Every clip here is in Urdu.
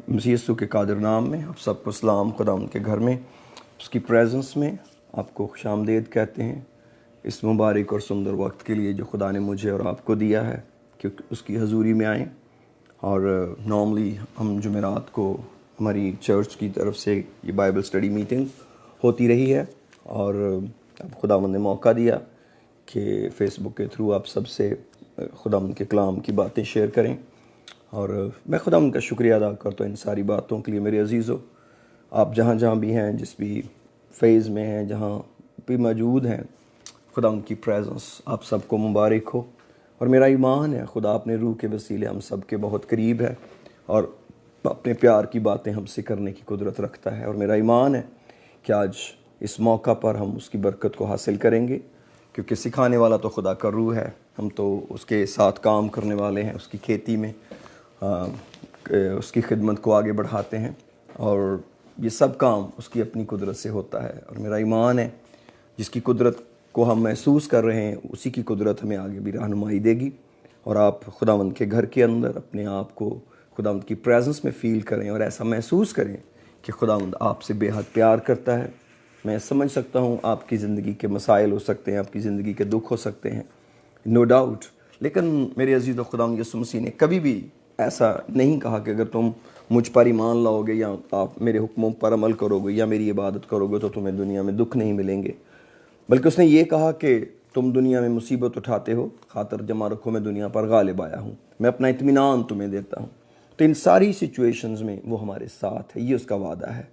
مسیح یسوع کے قادر نام میں آپ سب کو سلام۔ خدا ان کے گھر میں اس کی پریزنس میں آپ کو خوش آمدید کہتے ہیں اس مبارک اور سندر وقت کے لیے جو خدا نے مجھے اور آپ کو دیا ہے کہ اس کی حضوری میں آئیں۔ اور نارملی ہم جمعرات کو ہماری چرچ کی طرف سے یہ بائبل اسٹڈی میٹنگ ہوتی رہی ہے، اور اب خداوند نے موقع دیا کہ فیس بک کے تھرو آپ سب سے خداوند کے کلام کی باتیں شیئر کریں، اور میں خداوند کا شکریہ ادا کرتا ہوں ان ساری باتوں کے لیے۔ میرے عزیزو، آپ جہاں جہاں بھی ہیں، جس بھی فیز میں ہیں، جہاں بھی موجود ہیں، خداوند کی پریزنس آپ سب کو مبارک ہو۔ اور میرا ایمان ہے خدا اپنے روح کے وسیلے ہم سب کے بہت قریب ہے اور اپنے پیار کی باتیں ہم سے کرنے کی قدرت رکھتا ہے، اور میرا ایمان ہے کہ آج اس موقع پر ہم اس کی برکت کو حاصل کریں گے، کیونکہ سکھانے والا تو خدا کا روح ہے، ہم تو اس کے ساتھ کام کرنے والے ہیں، اس کی کھیتی میں اس کی خدمت کو آگے بڑھاتے ہیں، اور یہ سب کام اس کی اپنی قدرت سے ہوتا ہے۔ اور میرا ایمان ہے جس کی قدرت کو ہم محسوس کر رہے ہیں اسی کی قدرت ہمیں آگے بھی رہنمائی دے گی، اور آپ خداوند کے گھر کے اندر اپنے آپ کو خداوند کی پریزنس میں فیل کریں اور ایسا محسوس کریں کہ خداوند آپ سے بے حد پیار کرتا ہے۔ میں سمجھ سکتا ہوں آپ کی زندگی کے مسائل ہو سکتے ہیں، آپ کی زندگی کے دکھ ہو سکتے ہیں، نو ڈاؤٹ، لیکن میرے عزیز و خداوند یسوع مسیح نے کبھی بھی ایسا نہیں کہا کہ اگر تم مجھ پر ایمان لاؤ گے یا آپ میرے حکموں پر عمل کرو گے یا میری عبادت کرو گے تو تمہیں دنیا میں دکھ نہیں ملیں گے، بلکہ اس نے یہ کہا کہ تم دنیا میں مصیبت اٹھاتے ہو، خاطر جمع رکھو میں دنیا پر غالب آیا ہوں، میں اپنا اطمینان تمہیں دیتا ہوں۔ تو ان ساری سچویشنز میں وہ ہمارے ساتھ ہے، یہ اس کا وعدہ ہے،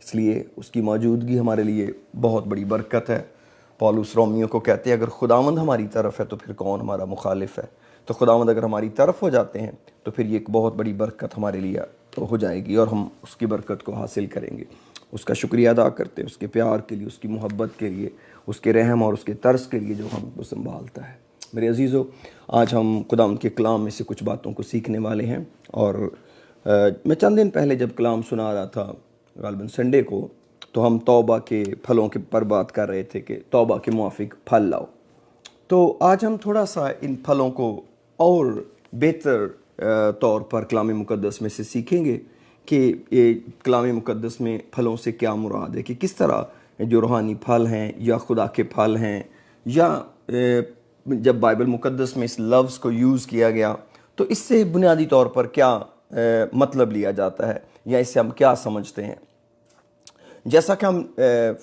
اس لیے اس کی موجودگی ہمارے لیے بہت بڑی برکت ہے۔ پولس رومیوں کو کہتے ہیں اگر خداوند ہماری طرف ہے تو پھر کون ہمارا مخالف ہے؟ تو خداوند اگر ہماری طرف ہو جاتے ہیں تو پھر یہ ایک بہت بڑی برکت ہمارے لیے ہو جائے گی، اور ہم اس کی برکت کو حاصل کریں گے۔ اس کا شکریہ ادا کرتے ہیں اس کے پیار کے لیے، اس کی محبت کے لیے، اس کے رحم اور اس کے ترس کے لیے جو ہم کو سنبھالتا ہے۔ میرے عزیزو، آج ہم خداوند کے کلام میں سے کچھ باتوں کو سیکھنے والے ہیں، اور میں چند دن پہلے جب کلام سنا رہا تھا غالباً سنڈے کو، تو ہم توبہ کے پھلوں کے پر بات کر رہے تھے کہ توبہ کے موافق پھل لاؤ۔ تو آج ہم تھوڑا سا ان پھلوں کو اور بہتر طور پر کلام مقدس میں سے سیکھیں گے کہ یہ کلام مقدس میں پھلوں سے کیا مراد ہے، کہ کس طرح جو روحانی پھل ہیں یا خدا کے پھل ہیں، یا جب بائبل مقدس میں اس لفظ کو یوز کیا گیا تو اس سے بنیادی طور پر کیا مطلب لیا جاتا ہے، یا اس سے ہم کیا سمجھتے ہیں۔ جیسا کہ ہم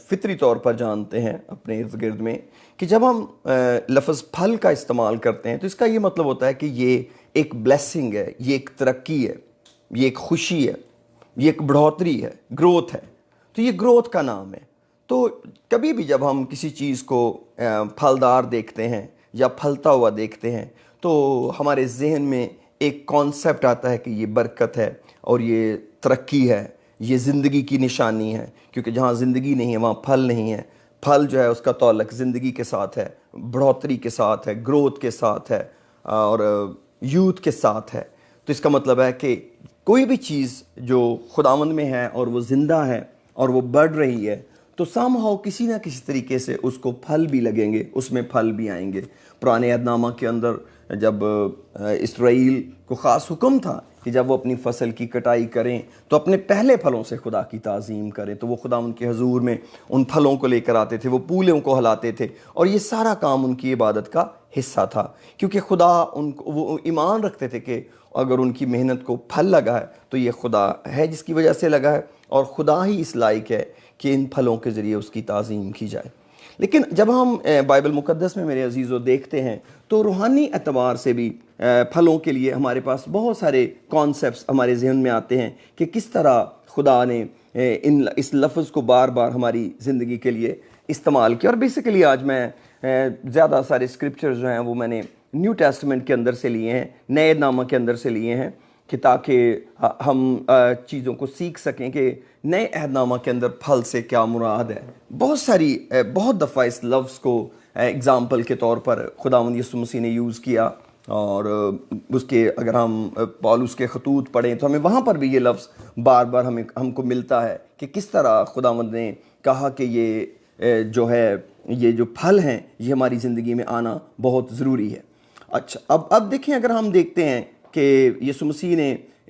فطری طور پر جانتے ہیں اپنے ارد گرد میں کہ جب ہم لفظ پھل کا استعمال کرتے ہیں تو اس کا یہ مطلب ہوتا ہے کہ یہ ایک بلیسنگ ہے، یہ ایک ترقی ہے، یہ ایک خوشی ہے، یہ ایک بڑھوتری ہے، گروتھ ہے، تو یہ گروتھ کا نام ہے۔ تو کبھی بھی جب ہم کسی چیز کو پھلدار دیکھتے ہیں یا پھلتا ہوا دیکھتے ہیں تو ہمارے ذہن میں ایک کانسیپٹ آتا ہے کہ یہ برکت ہے اور یہ ترقی ہے، یہ زندگی کی نشانی ہے، کیونکہ جہاں زندگی نہیں ہے وہاں پھل نہیں ہے۔ پھل جو ہے اس کا تعلق زندگی کے ساتھ ہے، بڑھوتری کے ساتھ ہے، گروتھ کے ساتھ ہے، اور یوتھ کے ساتھ ہے۔ تو اس کا مطلب ہے کہ کوئی بھی چیز جو خداوند میں ہے اور وہ زندہ ہے اور وہ بڑھ رہی ہے تو سم ہاؤ کسی نہ کسی طریقے سے اس کو پھل بھی لگیں گے، اس میں پھل بھی آئیں گے۔ پرانے عہد نامہ کے اندر جب اسرائیل کو خاص حکم تھا کہ جب وہ اپنی فصل کی کٹائی کریں تو اپنے پہلے پھلوں سے خدا کی تعظیم کریں، تو وہ خدا ان کے حضور میں ان پھلوں کو لے کر آتے تھے، وہ پولوں کو ہلاتے تھے، اور یہ سارا کام ان کی عبادت کا حصہ تھا، کیونکہ خدا ان کو وہ ایمان رکھتے تھے کہ اگر ان کی محنت کو پھل لگا ہے تو یہ خدا ہے جس کی وجہ سے لگا ہے، اور خدا ہی اس لائق ہے کہ ان پھلوں کے ذریعے اس کی تعظیم کی جائے۔ لیکن جب ہم بائبل مقدس میں میرے عزیزو دیکھتے ہیں تو روحانی اعتبار سے بھی پھلوں کے لیے ہمارے پاس بہت سارے کانسیپٹس ہمارے ذہن میں آتے ہیں کہ کس طرح خدا نے اس لفظ کو بار بار ہماری زندگی کے لیے استعمال کیا۔ اور بیسیکلی آج میں زیادہ سارے اسکرپچرز جو ہیں وہ میں نے نیو ٹیسٹمنٹ کے اندر سے لیے ہیں، نئے نامہ کے اندر سے لیے ہیں، کہ تاکہ ہم چیزوں کو سیکھ سکیں کہ نئے عہد نامہ کے اندر پھل سے کیا مراد ہے۔ بہت دفعہ اس لفظ کو اگزامپل کے طور پر خداوند یسوع مسیح نے یوز کیا، اور اس کے اگر ہم پولس کے خطوط پڑھیں تو ہمیں وہاں پر بھی یہ لفظ بار بار ہم کو ملتا ہے کہ کس طرح خداوند نے کہا کہ یہ جو ہے یہ جو پھل ہیں یہ ہماری زندگی میں آنا بہت ضروری ہے۔ اچھا، اب دیکھیں، اگر ہم دیکھتے ہیں کہ یسوع مسیح نے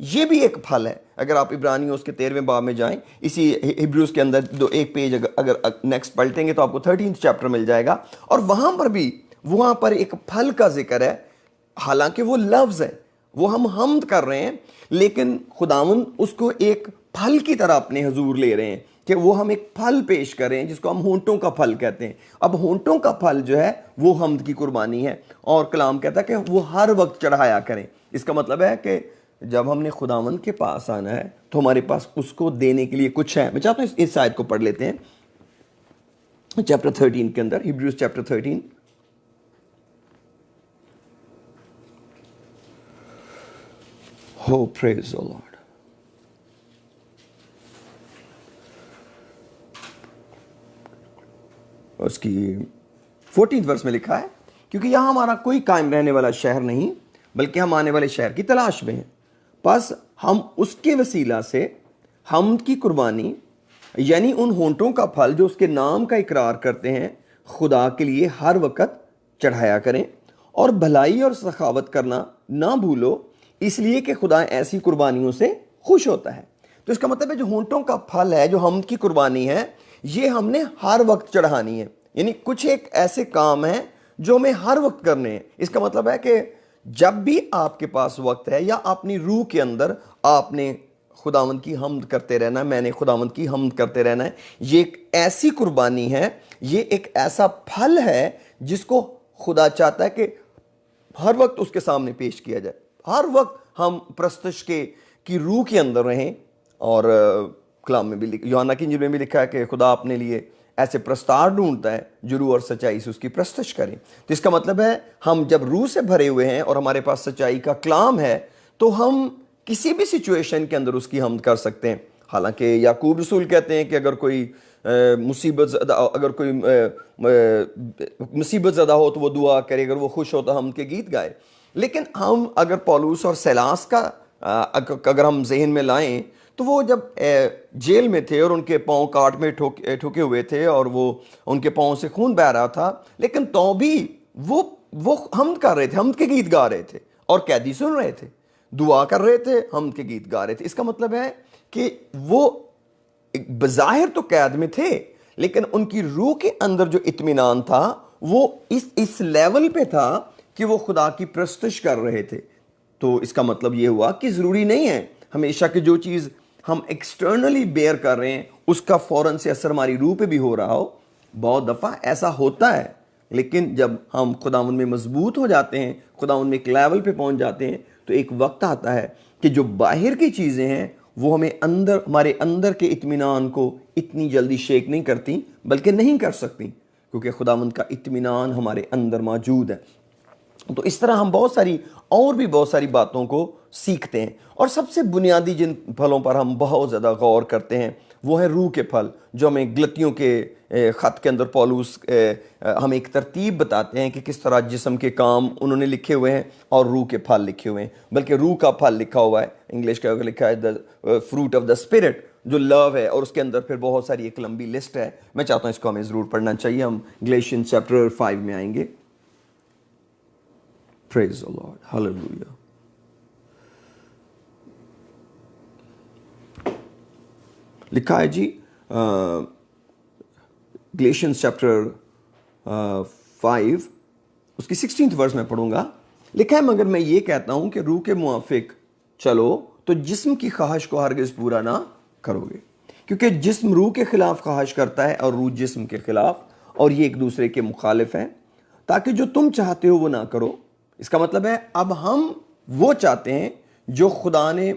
یہ بھی ایک پھل ہے. اگر آپ عبرانیوں اس کے 13ویں باب میں جائیں, اسی ہبریوز کے اندر ایک پیج اگر نیکسٹ پلٹیں گے تو آپ کو 13 چیپٹر مل جائے گا, اور وہاں پر ایک پھل کا ذکر ہے. حالانکہ وہ لفظ ہے, وہ ہم حمد کر رہے ہیں, لیکن خداوند اس کو ایک پھل کی طرح اپنے حضور لے رہے ہیں کہ وہ ہم ایک پھل پیش کریں جس کو ہم ہونٹوں کا پھل کہتے ہیں. اب ہونٹوں کا پھل جو ہے وہ حمد کی قربانی ہے, اور کلام کہتا ہے کہ وہ ہر وقت چڑھایا کریں. اس کا مطلب ہے کہ جب ہم نے خداوند کے پاس آنا ہے تو ہمارے پاس اس کو دینے کے لیے کچھ ہے. میں چاہتا ہوں اس آیت کو پڑھ لیتے ہیں چیپٹر 13 کے اندر, Hebrews chapter 13. Oh, praise the Lord. اس کی 14th ورس میں لکھا ہے, کیونکہ یہاں ہمارا کوئی قائم رہنے والا شہر نہیں بلکہ ہم آنے والے شہر کی تلاش میں ہیں. پس ہم اس کے وسیلہ سے حمد کی قربانی یعنی ان ہونٹوں کا پھل جو اس کے نام کا اقرار کرتے ہیں خدا کے لیے ہر وقت چڑھایا کریں, اور بھلائی اور سخاوت کرنا نہ بھولو, اس لیے کہ خدا ایسی قربانیوں سے خوش ہوتا ہے. تو اس کا مطلب ہے جو ہونٹوں کا پھل ہے, جو حمد کی قربانی ہے, یہ ہم نے ہر وقت چڑھانی ہے. یعنی کچھ ایک ایسے کام ہیں جو ہمیں ہر وقت کرنے ہیں. اس کا مطلب ہے کہ جب بھی آپ کے پاس وقت ہے یا اپنی روح کے اندر آپ نے خداوند کی حمد کرتے رہنا ہے, میں نے خداوند کی حمد کرتے رہنا ہے. یہ ایک ایسی قربانی ہے, یہ ایک ایسا پھل ہے جس کو خدا چاہتا ہے کہ ہر وقت اس کے سامنے پیش کیا جائے, ہر وقت ہم پرستش کی روح کے اندر رہیں. اور کلام میں بھی یوحنا کی انجیل میں بھی لکھا ہے کہ خدا اپنے لیے ایسے پرستار ڈھونڈتا ہے جو روح اور سچائی سے اس کی پرستش کریں. تو اس کا مطلب ہے ہم جب روح سے بھرے ہوئے ہیں اور ہمارے پاس سچائی کا کلام ہے تو ہم کسی بھی سچویشن کے اندر اس کی حمد کر سکتے ہیں. حالانکہ یعقوب رسول کہتے ہیں کہ اگر کوئی مصیبت زدہ ہو تو وہ دعا کرے, اگر وہ خوش ہو تو حمد کے گیت گائے. لیکن ہم اگر پولوس اور سیلاس کا اگر ہم ذہن میں لائیں تو وہ جب جیل میں تھے اور ان کے پاؤں کاٹ میں ٹھوکے ہوئے تھے اور وہ ان کے پاؤں سے خون بہہ رہا تھا, لیکن تو بھی وہ حمد کر رہے تھے, حمد کے گیت گا رہے تھے, اور قیدی سن رہے تھے, دعا کر رہے تھے, حمد کے گیت گا رہے تھے. اس کا مطلب ہے کہ وہ بظاہر تو قید میں تھے لیکن ان کی روح کے اندر جو اطمینان تھا وہ اس لیول پہ تھا کہ وہ خدا کی پرستش کر رہے تھے. تو اس کا مطلب یہ ہوا کہ ضروری نہیں ہے ہمیشہ کہ جو چیز ہم ایکسٹرنلی بیئر کر رہے ہیں اس کا فوراً سے اثر ہماری روح پہ بھی ہو رہا ہو. بہت دفعہ ایسا ہوتا ہے, لیکن جب ہم خداوند میں مضبوط ہو جاتے ہیں, خداوند میں ایک لیول پہ پہنچ جاتے ہیں, تو ایک وقت آتا ہے کہ جو باہر کی چیزیں ہیں وہ ہمارے اندر کے اطمینان کو اتنی جلدی شیک نہیں کرتی, بلکہ نہیں کر سکتی, کیونکہ خداوند کا اطمینان ہمارے اندر موجود ہے. تو اس طرح ہم بہت ساری باتوں کو سیکھتے ہیں. اور سب سے بنیادی جن پھلوں پر ہم بہت زیادہ غور کرتے ہیں وہ ہے روح کے پھل, جو ہمیں گلتیوں کے خط کے اندر پولوس ہمیں ایک ترتیب بتاتے ہیں کہ کس طرح جسم کے کام انہوں نے لکھے ہوئے ہیں اور روح کے پھل لکھے ہوئے ہیں. بلکہ روح کا پھل لکھا ہوا ہے, انگلش کا لکھا ہے فروٹ آف دا اسپرٹ, جو لو ہے, اور اس کے اندر پھر بہت ساری ایک لمبی لسٹ ہے. میں چاہتا ہوں اس کو ہمیں ضرور پڑھنا چاہیے. ہم گلیشین چیپٹر 5 میں آئیں گے. Praise the Lord. Hallelujah. لکھا ہے جی گلیشینز چیپٹر 5 اس کی 16th ورس میں پڑھوں گا. لکھا ہے مگر میں یہ کہتا ہوں کہ روح کے موافق چلو تو جسم کی خواہش کو ہرگز پورا نہ کرو گے, کیونکہ جسم روح کے خلاف خواہش کرتا ہے اور روح جسم کے خلاف, اور یہ ایک دوسرے کے مخالف ہیں, تاکہ جو تم چاہتے ہو وہ نہ کرو. اس کا مطلب ہے اب ہم وہ چاہتے ہیں جو خدا نے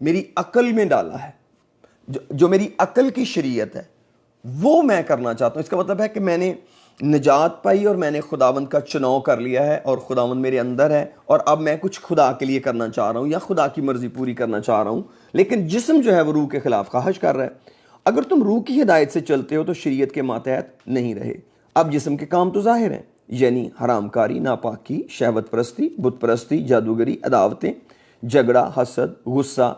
میری عقل میں ڈالا ہے, جو میری عقل کی شریعت ہے, وہ میں کرنا چاہتا ہوں. اس کا مطلب ہے کہ میں نے نجات پائی اور میں نے خداوند کا چناؤ کر لیا ہے اور خداوند میرے اندر ہے, اور اب میں کچھ خدا کے لیے کرنا چاہ رہا ہوں یا خدا کی مرضی پوری کرنا چاہ رہا ہوں. لیکن جسم جو ہے وہ روح کے خلاف خواہش کر رہا ہے. اگر تم روح کی ہدایت سے چلتے ہو تو شریعت کے ماتحت نہیں رہے. اب جسم کے کام تو ظاہر ہیں, یعنی حرام کاری, ناپاکی, شہوت پرستی, بت پرستی, جادوگری, عداوتیں, جھگڑا, حسد, غصہ,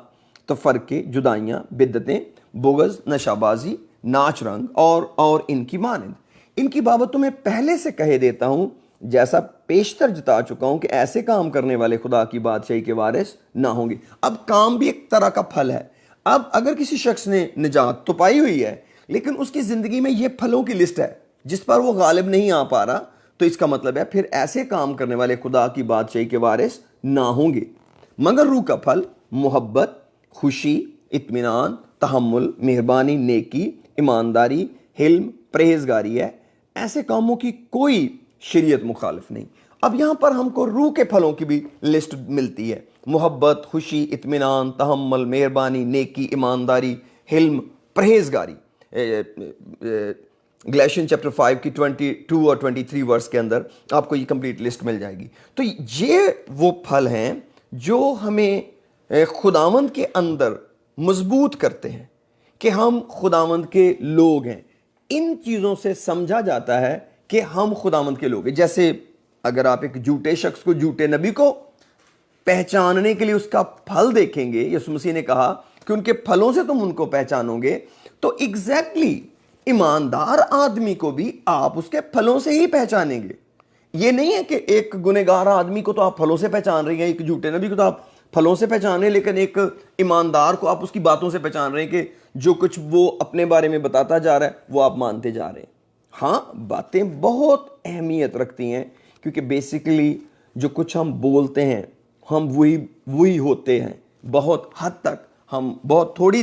تفرقے, جدائیاں, بدعتیں, بغض, نشہ بازی, ناچ رنگ اور ان کی مانند. ان کی بابت تمہیں پہلے سے کہے دیتا ہوں جیسا پیشتر جتا چکا ہوں کہ ایسے کام کرنے والے خدا کی بادشاہی کے وارث نہ ہوں گے۔ اب کام بھی ایک طرح کا پھل ہے۔ اب اگر کسی شخص نے نجات تو پائی ہوئی ہے لیکن اس کی زندگی میں یہ پھلوں کی لسٹ ہے جس پر وہ غالب نہیں آ پا رہا، تو اس کا مطلب ہے پھر ایسے کام کرنے والے خدا کی بادشاہی کے وارث نہ ہوں گے۔ مگر روح کا پھل محبت، خوشی، اطمینان، تحمل، مہربانی، نیکی، ایمانداری، حلم، پرہیزگاری ہے۔ ایسے کاموں کی کوئی شریعت مخالف نہیں۔ اب یہاں پر ہم کو روح کے پھلوں کی بھی لسٹ ملتی ہے: محبت، خوشی، اطمینان، تحمل، مہربانی، نیکی، ایمانداری، حلم، پرہیزگاری۔ گلیشین چیپٹر 5 کی 22 اور 23 ورس کے اندر آپ کو یہ کمپلیٹ لسٹ مل جائے گی۔ تو یہ وہ پھل ہیں جو ہمیں خداوند کے اندر مضبوط کرتے ہیں کہ ہم خداوند کے لوگ ہیں۔ ان چیزوں سے سمجھا جاتا ہے کہ ہم خداوند کے لوگ ہیں۔ جیسے اگر آپ ایک جھوٹے شخص کو، جھوٹے نبی کو پہچاننے کے لیے اس کا پھل دیکھیں گے، یسوع مسیح نے کہا کہ ان کے پھلوں سے تم ان کو پہچانو گے، تو ایگزیکٹلی ایماندار آدمی کو بھی آپ اس کے پھلوں سے ہی پہچانیں گے۔ یہ نہیں ہے کہ ایک گنہگار آدمی کو تو آپ پھلوں سے پہچان رہے ہیں، ایک جھوٹے نبی کو تو آپ پھلوں سے پہچان رہے ہیں، لیکن ایک ایماندار کو آپ اس کی باتوں سے پہچان رہے ہیں کہ جو کچھ وہ اپنے بارے میں بتاتا جا رہا ہے وہ آپ مانتے جا رہے ہیں۔ ہاں، باتیں بہت اہمیت رکھتی ہیں کیونکہ بیسیکلی جو کچھ ہم بولتے ہیں ہم وہی ہوتے ہیں۔ بہت حد تک ہم بہت تھوڑی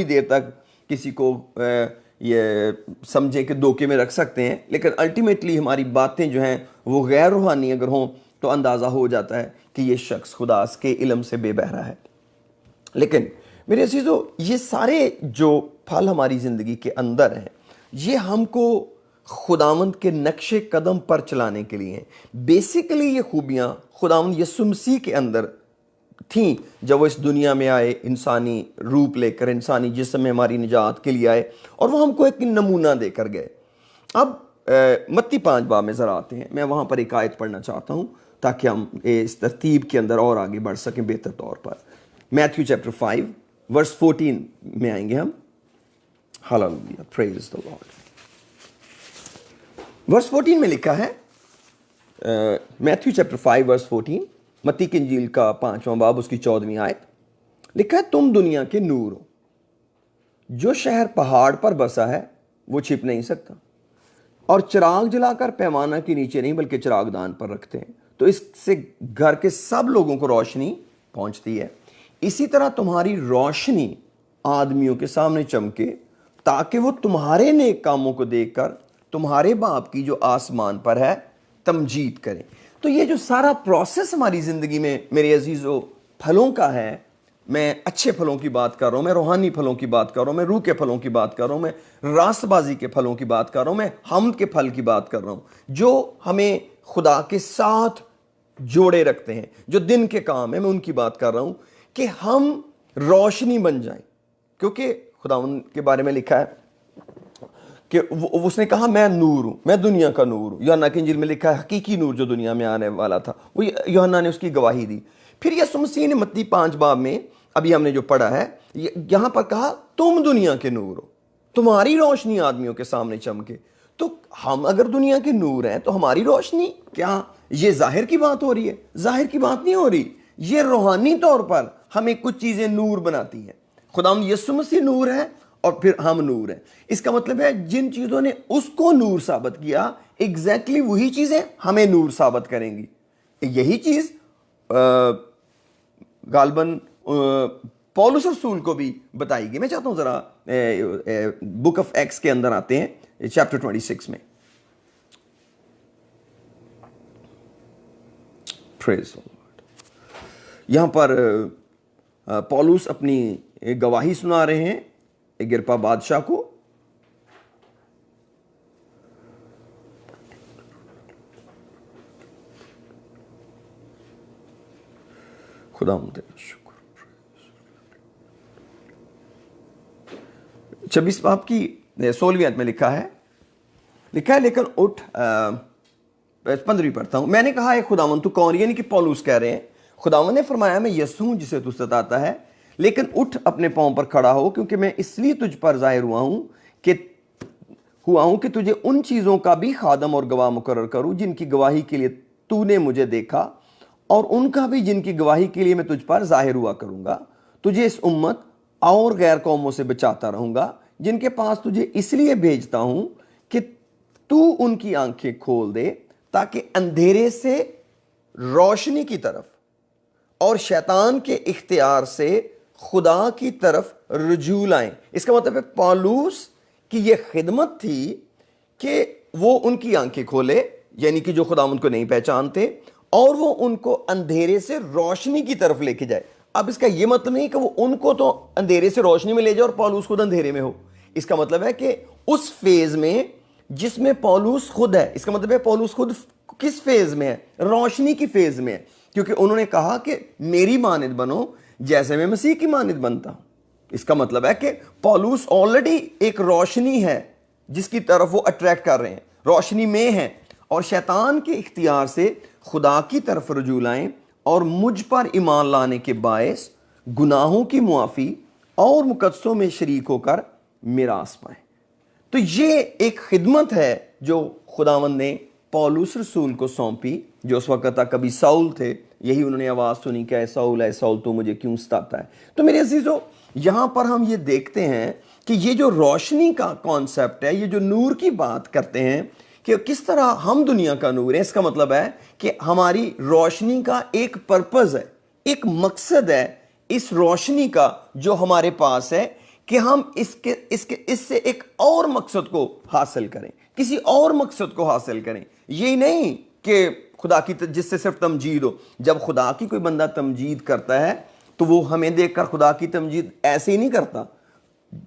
دیر تک کسی کو یہ سمجھیں کہ دھوکے میں رکھ سکتے ہیں، لیکن الٹیمیٹلی ہماری باتیں جو ہیں وہ غیر روحانی اگر ہوں تو اندازہ ہو جاتا ہے کہ یہ شخص خدا کے علم سے بے بہرا ہے۔ لیکن میرے عزیزو، یہ سارے جو پھل ہماری زندگی کے اندر ہیں یہ ہم کو خداوند کے نقش قدم پر چلانے کے لیے ہیں۔ بیسیکلی یہ خوبیاں خداوند یسوع مسیح کے اندر تھیں جب وہ اس دنیا میں آئے، انسانی روپ لے کر، انسانی جسم میں ہماری نجات کے لیے آئے، اور وہ ہم کو ایک نمونہ دے کر گئے۔ اب متی 5 باب میں ذرا آتے ہیں، میں وہاں پر ایک آیت پڑھنا چاہتا ہوں تاکہ ہم اس ترتیب کے اندر اور آگے بڑھ سکیں بہتر طور پر۔ میتھیو چیپٹر 5 ورس 14 میں آئیں گے ہم۔ ہاللویا، پریز دی لارڈ۔ ورس 14 میں لکھا ہے، میتھیو چیپٹر 5 ورس 14، متی کی انجیل کا 5واں باب اس کی 14ویں آیت، لکھا ہے تم دنیا کے نور ہو۔ جو شہر پہاڑ پر بسا ہے وہ چھپ نہیں سکتا، اور چراغ جلا کر پیمانہ کے نیچے نہیں بلکہ چراغ دان پر رکھتے ہیں، تو اس سے گھر کے سب لوگوں کو روشنی پہنچتی ہے۔ اسی طرح تمہاری روشنی آدمیوں کے سامنے چمکے تاکہ وہ تمہارے نیک کاموں کو دیکھ کر تمہارے باپ کی جو آسمان پر ہے تمجید کریں۔ تو یہ جو سارا پروسیس ہماری زندگی میں میرے عزیزو پھلوں کا ہے، میں اچھے پھلوں کی بات کر رہا ہوں، میں روحانی پھلوں کی بات کر رہا ہوں، میں روح کے پھلوں کی بات کر رہا ہوں، میں راست بازی کے پھلوں کی بات کر رہا ہوں، میں حمد کے پھل کی بات کر رہا ہوں، جو ہمیں خدا کے ساتھ جوڑے رکھتے ہیں، جو دن کے کام ہیں، میں ان کی بات کر رہا ہوں کہ ہم روشنی بن جائیں۔ کیونکہ خداوند کے بارے میں لکھا ہے کہ اس نے کہا میں نور ہوں، میں دنیا کا نور ہوں۔ یوحنا کی انجیل میں لکھا ہے حقیقی نور جو دنیا میں آنے والا تھا، وہ یوحنا نے اس کی گواہی دی۔ پھر یسوع مسیح نے متی 5 باب میں ابھی ہم نے جو پڑھا ہے یہاں پر کہا تم دنیا کے نور ہو، تمہاری روشنی آدمیوں کے سامنے چمکے۔ تو ہم اگر دنیا کے نور ہیں تو ہماری روشنی کیا یہ ظاہر کی بات ہو رہی ہے؟ ظاہر کی بات نہیں ہو رہی، یہ روحانی طور پر ہمیں کچھ چیزیں نور بناتی ہیں۔ خداوند یسوع مسیح نور ہے اور پھر ہم نور ہیں۔ اس کا مطلب ہے جن چیزوں نے اس کو نور ثابت کیا، ایگزیکٹلی وہی چیزیں ہمیں نور ثابت کریں گی۔ یہی چیز غالباً پولس رسول کو بھی بتائی گئی۔ میں چاہتا ہوں ذرا بک آف ایکس کے اندر آتے ہیں، چیپٹر 26 میں۔ پریز دی لارڈ۔ یہاں پر پولس اپنی گواہی سنا رہے ہیں اگرپا بادشاہ کو۔ خدا تیرا شکر۔ 26 باب کی 16ویں آیت میں لکھا ہے لیکن اٹھ، 15ویں پڑھتا ہوں۔ میں نے کہا اے خداوند تو کون؟ یعنی کہ پولس کہہ رہے ہیں خداوند نے فرمایا میں یسوع ہوں جسے تو ستاتا ہے، لیکن اٹھ اپنے پاؤں پر کھڑا ہو، کیونکہ میں اس لیے تجھ پر ظاہر ہوا ہوں کہ ہوا ہوں کہ تجھے ان چیزوں کا بھی خادم اور گواہ مقرر کروں جن کی گواہی کے لیے تو نے مجھے دیکھا، اور ان کا بھی جن کی گواہی کے لیے میں تجھ پر ظاہر ہوا کروں گا۔ تجھے اس امت اور غیر قوموں سے بچاتا رہوں گا جن کے پاس تجھے اس لیے بھیجتا ہوں کہ تو ان کی آنکھیں کھول دے تاکہ اندھیرے سے روشنی کی طرف اور شیطان کے اختیار سے خدا کی طرف رجوع لائیں۔ اس کا مطلب ہے پالوس کی یہ خدمت تھی کہ وہ ان کی آنکھیں کھولے، یعنی کہ جو خداوند کو نہیں پہچانتے، اور وہ ان کو اندھیرے سے روشنی کی طرف لے کے جائے۔ اب اس کا یہ مطلب نہیں کہ وہ ان کو تو اندھیرے سے روشنی میں لے جائے اور پالوس خود اندھیرے میں ہو۔ اس کا مطلب ہے کہ اس فیز میں جس میں پالوس خود ہے، اس کا مطلب ہے پالوس خود کس فیز میں ہے؟ روشنی کی فیز میں ہے، کیونکہ انہوں نے کہا کہ میری مانند بنو جیسے میں مسیح کی مانند بنتا ہوں۔ اس کا مطلب ہے کہ پالوس آلریڈی ایک روشنی ہے جس کی طرف وہ اٹریکٹ کر رہے ہیں، روشنی میں ہیں، اور شیطان کے اختیار سے خدا کی طرف رجوع لائیں اور مجھ پر ایمان لانے کے باعث گناہوں کی معافی اور مقدسوں میں شریک ہو کر میراث پائیں۔ تو یہ ایک خدمت ہے جو خداوند نے پولس رسول کو سونپی، جو اس وقت تک کبھی ساؤل تھے۔ یہی انہوں نے آواز سنی کہ اے ساؤل تو مجھے کیوں ستاتا ہے۔ تو میرے عزیزو، یہاں پر ہم یہ دیکھتے ہیں کہ یہ جو روشنی کا کانسیپٹ ہے، یہ جو نور کی بات کرتے ہیں کہ کس طرح ہم دنیا کا نور ہے، اس کا مطلب ہے کہ ہماری روشنی کا ایک پرپز ہے، ایک مقصد ہے اس روشنی کا جو ہمارے پاس ہے، کہ ہم اس سے ایک اور مقصد کو حاصل کریں، کسی اور مقصد کو حاصل کریں۔ یہ نہیں کہ خدا کی جس سے صرف تمجید ہو۔ جب خدا کی کوئی بندہ تمجید کرتا ہے تو وہ ہمیں دیکھ کر خدا کی تمجید ایسے ہی نہیں کرتا۔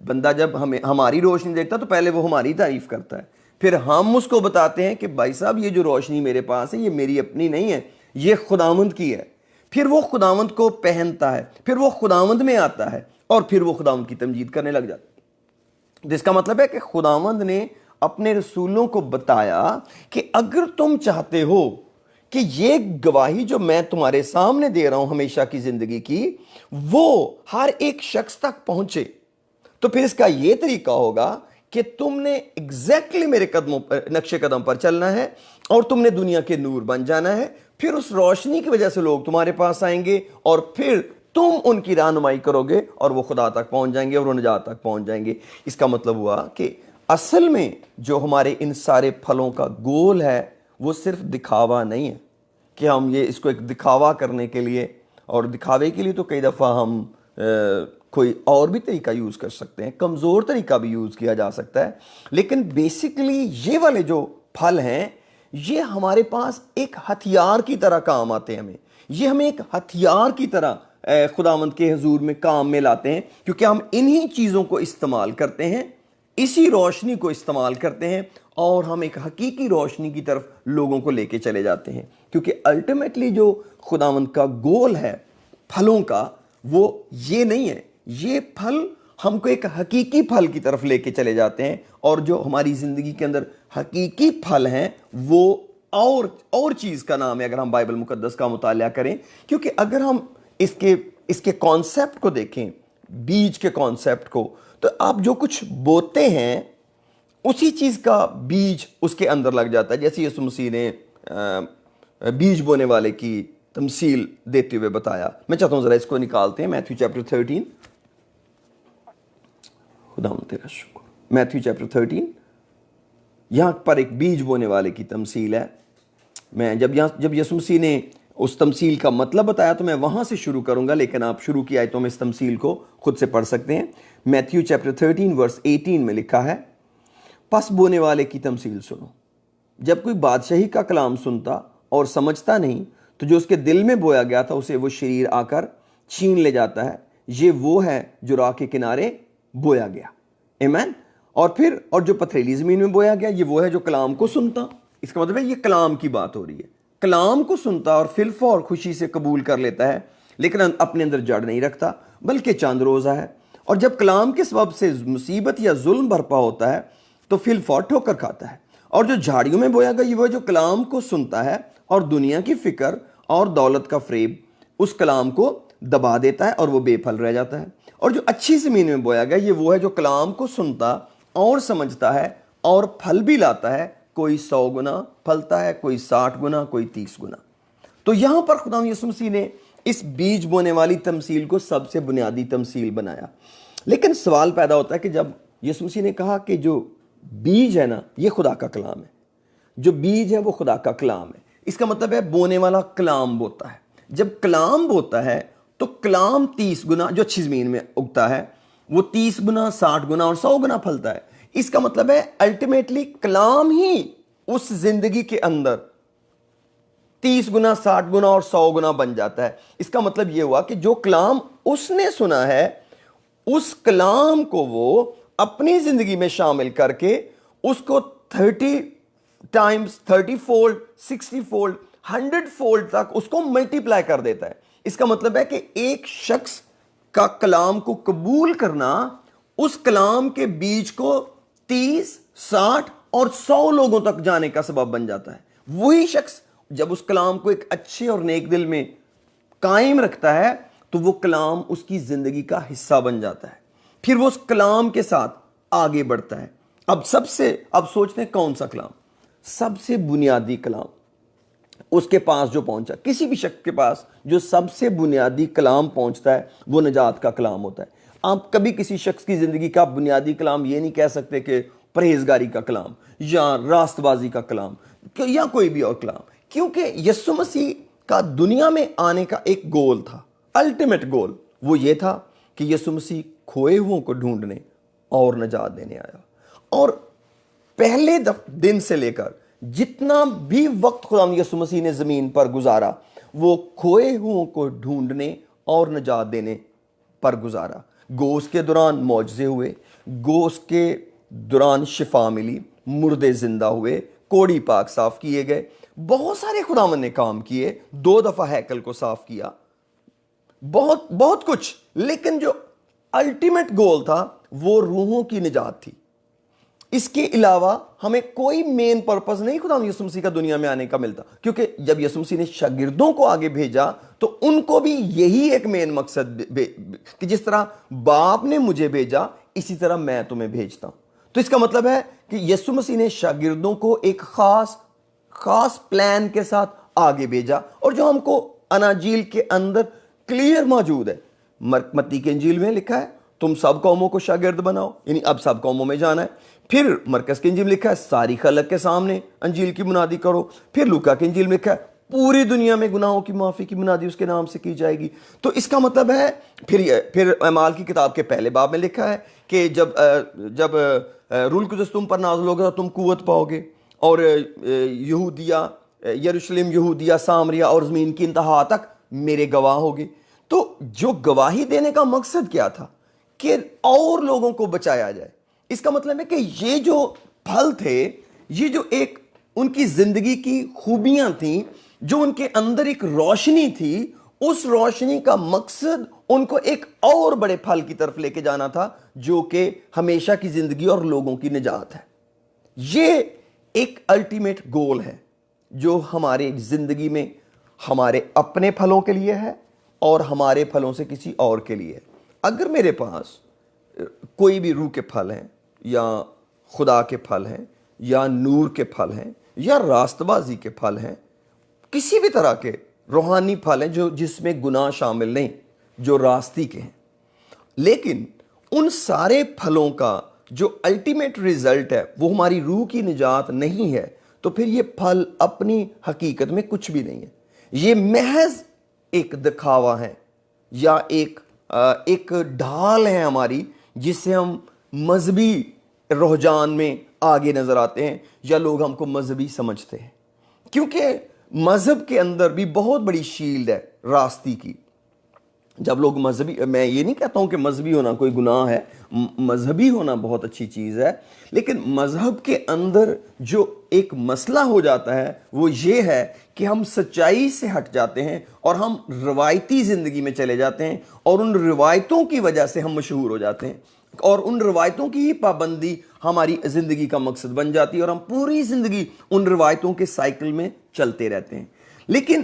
بندہ جب ہماری روشنی دیکھتا تو پہلے وہ ہماری تعریف کرتا ہے، پھر ہم اس کو بتاتے ہیں کہ بھائی صاحب یہ جو روشنی میرے پاس ہے یہ میری اپنی نہیں ہے، یہ خداوند کی ہے۔ پھر وہ خداوند کو پہنتا ہے، پھر وہ خداوند میں آتا ہے، اور پھر وہ خداوند کی تمجید کرنے لگ جاتا ہے۔ جس کا مطلب ہے کہ خداوند نے اپنے رسولوں کو بتایا کہ اگر تم چاہتے ہو کہ یہ گواہی جو میں تمہارے سامنے دے رہا ہوں ہمیشہ کی زندگی کی، وہ ہر ایک شخص تک پہنچے، تو پھر اس کا یہ طریقہ ہوگا کہ تم نے ایگزیکٹلی میرے قدموں پر، نقش قدم پر چلنا ہے، اور تم نے دنیا کے نور بن جانا ہے۔ پھر اس روشنی کی وجہ سے لوگ تمہارے پاس آئیں گے، اور پھر تم ان کی رہنمائی کرو گے، اور وہ خدا تک پہنچ جائیں گے اور وہ نجات تک پہنچ جائیں گے۔ اس کا مطلب ہوا کہ اصل میں جو ہمارے ان سارے پھلوں کا گول ہے وہ صرف دکھاوا نہیں ہے کہ ہم یہ اس کو ایک دکھاوا کرنے کے لیے، اور دکھاوے کے لیے تو کئی دفعہ ہم کوئی اور بھی طریقہ یوز کر سکتے ہیں، کمزور طریقہ بھی یوز کیا جا سکتا ہے، لیکن بیسیکلی یہ والے جو پھل ہیں یہ ہمارے پاس ایک ہتھیار کی طرح کام آتے ہیں۔ ہمیں ایک ہتھیار کی طرح خداوند کے حضور میں کام میں لاتے ہیں، کیونکہ ہم انہی چیزوں کو استعمال کرتے ہیں، اسی روشنی کو استعمال کرتے ہیں، اور ہم ایک حقیقی روشنی کی طرف لوگوں کو لے کے چلے جاتے ہیں۔ کیونکہ الٹیمیٹلی جو خداوند کا گول ہے پھلوں کا، وہ یہ نہیں ہے۔ یہ پھل ہم کو ایک حقیقی پھل کی طرف لے کے چلے جاتے ہیں، اور جو ہماری زندگی کے اندر حقیقی پھل ہیں وہ اور چیز کا نام ہے اگر ہم بائبل مقدس کا مطالعہ کریں۔ کیونکہ اگر ہم اس کے کانسیپٹ کو دیکھیں، بیج کے کانسیپٹ کو، تو آپ جو کچھ بوتے ہیں اسی چیز کا بیج اس کے اندر لگ جاتا ہے۔ جیسے یسوع مسیح نے بیج بونے والے کی تمثیل دیتے ہوئے بتایا۔ میں چاہتا ہوں ذرا اس کو نکالتے ہیں، میتھیو چیپٹر 13۔ خداوند تیرا شکر۔ میتھیو چیپٹر 13، یہاں پر ایک بیج بونے والے کی تمثیل ہے۔ میں جب یسوع مسیح نے اس تمثیل کا مطلب بتایا تو میں وہاں سے شروع کروں گا، لیکن آپ شروع کی آیتوں میں اس تمثیل کو خود سے پڑھ سکتے ہیں۔ میتھیو چیپٹر 13 ورس 18 میں لکھا ہے، پس بونے والے کی تمثیل سنو۔ جب کوئی بادشاہی کا کلام سنتا اور سمجھتا نہیں تو جو اس کے دل میں بویا گیا تھا اسے وہ شریر آ کر چھین لے جاتا ہے۔ یہ وہ ہے جو راہ کے کنارے بویا گیا۔ آمین۔ اور جو پتھریلی زمین میں بویا گیا، یہ وہ ہے جو کلام کو سنتا۔ اس کا مطلب ہے یہ کلام کی بات ہو رہی ہے۔ کلام کو سنتا اور فی الفور خوشی سے قبول کر لیتا ہے، لیکن اپنے اندر جڑ نہیں رکھتا بلکہ چاند روزہ ہے، اور جب کلام کے سبب سے مصیبت یا ظلم برپا ہوتا ہے تو فی الفور ٹھوکر کھاتا ہے۔ اور جو جھاڑیوں میں بویا گیا، یہ وہ جو کلام کو سنتا ہے اور دنیا کی فکر اور دولت کا فریب اس کلام کو دبا دیتا ہے اور وہ بے پھل رہ جاتا ہے۔ اور جو اچھی زمین میں بویا گیا، یہ وہ ہے جو کلام کو سنتا اور سمجھتا ہے اور پھل بھی لاتا ہے, کوئی 100 گنا پھلتا ہے, کوئی 60 گنا, کوئی 30 گنا. تو یہاں پر خدا یسوع مسیح نے اس بیج بونے والی تمثیل کو سب سے بنیادی تمثیل بنایا. لیکن سوال پیدا ہوتا ہے کہ جب یسوع مسیح نے کہا کہ جو بیج ہے نا یہ خدا کا کلام ہے, جو بیج ہے وہ خدا کا کلام ہے, اس کا مطلب ہے بونے والا کلام بوتا ہے. جب کلام بوتا ہے تو کلام 30 گنا جو اچھی زمین میں اگتا ہے وہ 30 گنا, 60 گنا اور 100 گنا پھلتا ہے. اس کا مطلب ہے الٹیمیٹلی کلام ہی اس زندگی کے اندر 30 گنا, 60 گنا اور 100 گنا بن جاتا ہے. اس کا مطلب یہ ہوا کہ جو کلام اس نے سنا ہے اس کلام کو وہ اپنی زندگی میں شامل کر کے اس کو 30 ٹائمز, 30 فولڈ, 60 فولڈ, 100 فولڈ تک اس کو ملٹیپلائی کر دیتا ہے. اس کا مطلب ہے کہ ایک شخص کا کلام کو قبول کرنا اس کلام کے بیج کو 30, 60 اور 100 لوگوں تک جانے کا سبب بن جاتا ہے. وہی شخص جب اس کلام کو ایک اچھے اور نیک دل میں قائم رکھتا ہے تو وہ کلام اس کی زندگی کا حصہ بن جاتا ہے. پھر وہ اس کلام کے ساتھ آگے بڑھتا ہے. اب سوچتے ہیں کون سا کلام سب سے بنیادی کلام اس کے پاس جو پہنچا. کسی بھی شخص کے پاس جو سب سے بنیادی کلام پہنچتا ہے وہ نجات کا کلام ہوتا ہے. آپ کبھی کسی شخص کی زندگی کا بنیادی کلام یہ نہیں کہہ سکتے کہ پرہیزگاری کا کلام یا راست بازی کا کلام یا کوئی بھی اور کلام, کیونکہ یسوع مسیح کا دنیا میں آنے کا ایک گول تھا, الٹیمیٹ گول. وہ یہ تھا کہ یسوع مسیح کھوئے ہوں کو ڈھونڈنے اور نجات دینے آیا. اور پہلے دن سے لے کر جتنا بھی وقت خدا یسوع مسیح نے زمین پر گزارا وہ کھوئے ہوں کو ڈھونڈنے اور نجات دینے پر گزارا. گوشت کے دوران معجزے ہوئے, گوشت کے دوران شفا ملی, مردے زندہ ہوئے, کوڑی پاک صاف کیے گئے, بہت سارے خداوند نے کام کیے, 2 دفعہ ہیکل کو صاف کیا, بہت کچھ. لیکن جو الٹیمیٹ گول تھا وہ روحوں کی نجات تھی. اس کے علاوہ ہمیں کوئی مین پرپس نہیں خدا یسوع مسیح کا دنیا میں آنے کا ملتا, کیونکہ جب یسوع مسیح نے شاگردوں کو آگے بھیجا تو ان کو بھی یہی ایک مین مقصد کہ جس طرح باپ نے مجھے بھیجا اسی طرح میں تمہیں بھیجتا ہوں. تو اس کا مطلب ہے کہ یسوع مسیح نے شاگردوں کو ایک خاص پلان کے ساتھ آگے بھیجا, اور جو ہم کو اناجیل کے اندر کلیئر موجود ہے. متی کے انجیل میں لکھا ہے تم سب قوموں کو شاگرد بناؤ, یعنی اب سب قوموں میں جانا ہے. پھر مرکز کے انجیل میں لکھا ہے ساری خلق کے سامنے انجیل کی منادی کرو. پھر لوکا کے انجیل میں لکھا ہے پوری دنیا میں گناہوں کی معافی کی منادی اس کے نام سے کی جائے گی. تو اس کا مطلب ہے پھر اعمال کی کتاب کے پہلے باب میں لکھا ہے کہ جب روح القدس تم پر نازل ہوگا تو تم قوت پاؤ گے, اور یروشلم, یہودیہ, سامریا اور زمین کی انتہا تک میرے گواہ ہوگے. تو جو گواہی دینے کا مقصد کیا تھا کہ اور لوگوں کو بچایا جائے. اس کا مطلب ہے کہ یہ جو پھل تھے, یہ جو ایک ان کی زندگی کی خوبیاں تھیں, جو ان کے اندر ایک روشنی تھی, اس روشنی کا مقصد ان کو ایک اور بڑے پھل کی طرف لے کے جانا تھا جو کہ ہمیشہ کی زندگی اور لوگوں کی نجات ہے. یہ ایک الٹیمیٹ گول ہے جو ہماری زندگی میں ہمارے اپنے پھلوں کے لیے ہے اور ہمارے پھلوں سے کسی اور کے لیے ہے. اگر میرے پاس کوئی بھی روح کے پھل ہیں یا خدا کے پھل ہیں یا نور کے پھل ہیں یا راست بازی کے پھل ہیں, کسی بھی طرح کے روحانی پھل ہیں جس میں گناہ شامل نہیں, جو راستی کے ہیں, لیکن ان سارے پھلوں کا جو الٹیمیٹ ریزلٹ ہے وہ ہماری روح کی نجات نہیں ہے, تو پھر یہ پھل اپنی حقیقت میں کچھ بھی نہیں ہے. یہ محض ایک دکھاوا ہے یا ایک ڈھال ہے ہماری, جس سے ہم مذہبی رجحان میں آگے نظر آتے ہیں یا لوگ ہم کو مذہبی سمجھتے ہیں. کیونکہ مذہب کے اندر بھی بہت بڑی شیلڈ ہے راستی کی. جب لوگ مذہبی, میں یہ نہیں کہتا ہوں کہ مذہبی ہونا کوئی گناہ ہے, مذہبی ہونا بہت اچھی چیز ہے, لیکن مذہب کے اندر جو ایک مسئلہ ہو جاتا ہے وہ یہ ہے کہ ہم سچائی سے ہٹ جاتے ہیں اور ہم روایتی زندگی میں چلے جاتے ہیں, اور ان روایتوں کی وجہ سے ہم مشہور ہو جاتے ہیں, اور ان روایتوں کی ہی پابندی ہماری زندگی کا مقصد بن جاتی ہے, اور ہم پوری زندگی ان روایتوں کے سائیکل میں چلتے رہتے ہیں. لیکن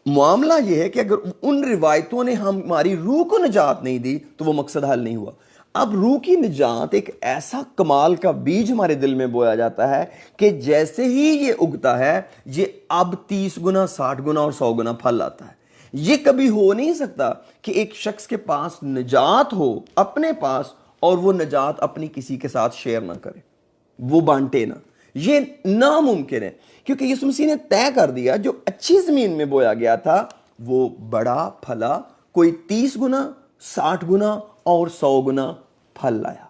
معاملہ یہ ہے کہ اگر ان روایتوں نے ہماری روح کو نجات نہیں دی تو وہ مقصد حل نہیں ہوا. اب روح کی نجات ایک ایسا کمال کا بیج ہمارے دل میں بویا جاتا ہے کہ جیسے ہی یہ اگتا ہے یہ اب 30 گنا 60 گنا اور 100 گنا پھل لاتا ہے. یہ کبھی ہو نہیں سکتا کہ ایک شخص کے پاس نجات ہو اپنے پاس اور وہ نجات اپنی کسی کے ساتھ شیئر نہ کرے, وہ بانٹے نہ. یہ ناممکن ہے, کیونکہ یسوع مسیح نے طے کر دیا جو اچھی زمین میں بویا گیا تھا وہ بڑا پھلا, کوئی 30 گنا 60 گنا اور 100 گنا پھل لایا.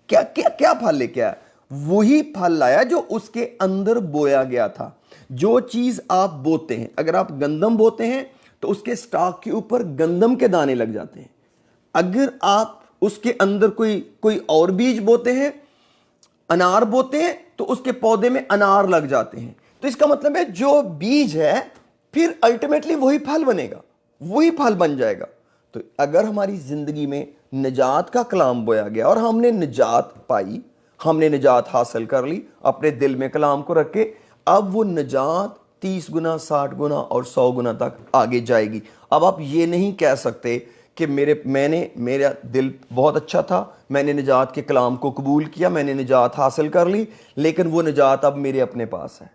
کیا کیا کیا پھل لے کے آیا؟ وہی پھل لایا جو اس کے اندر بویا گیا تھا. جو چیز آپ بوتے ہیں, اگر آپ گندم بوتے ہیں تو اس کے سٹاک کے اوپر گندم کے دانے لگ جاتے ہیں. اگر آپ اس کے اندر کوئی اور بیج بوتے ہیں, انار بوتے ہیں, تو اس کے پودے میں انار لگ جاتے ہیں. تو اس کا مطلب ہے جو بیج ہے پھر الٹیمیٹلی وہی پھل بنے گا, وہی پھل بن جائے گا. تو اگر ہماری زندگی میں نجات کا کلام بویا گیا اور ہم نے نجات پائی, ہم نے نجات حاصل کر لی, اپنے دل میں کلام کو رکھ کے, اب وہ نجات 30 گنا 60 گنا اور 100 گنا تک آگے جائے گی. اب آپ یہ نہیں کہہ سکتے کہ میرا دل بہت اچھا تھا, میں نے نجات کے کلام کو قبول کیا, میں نے نجات حاصل کر لی, لیکن وہ نجات اب میرے اپنے پاس ہے.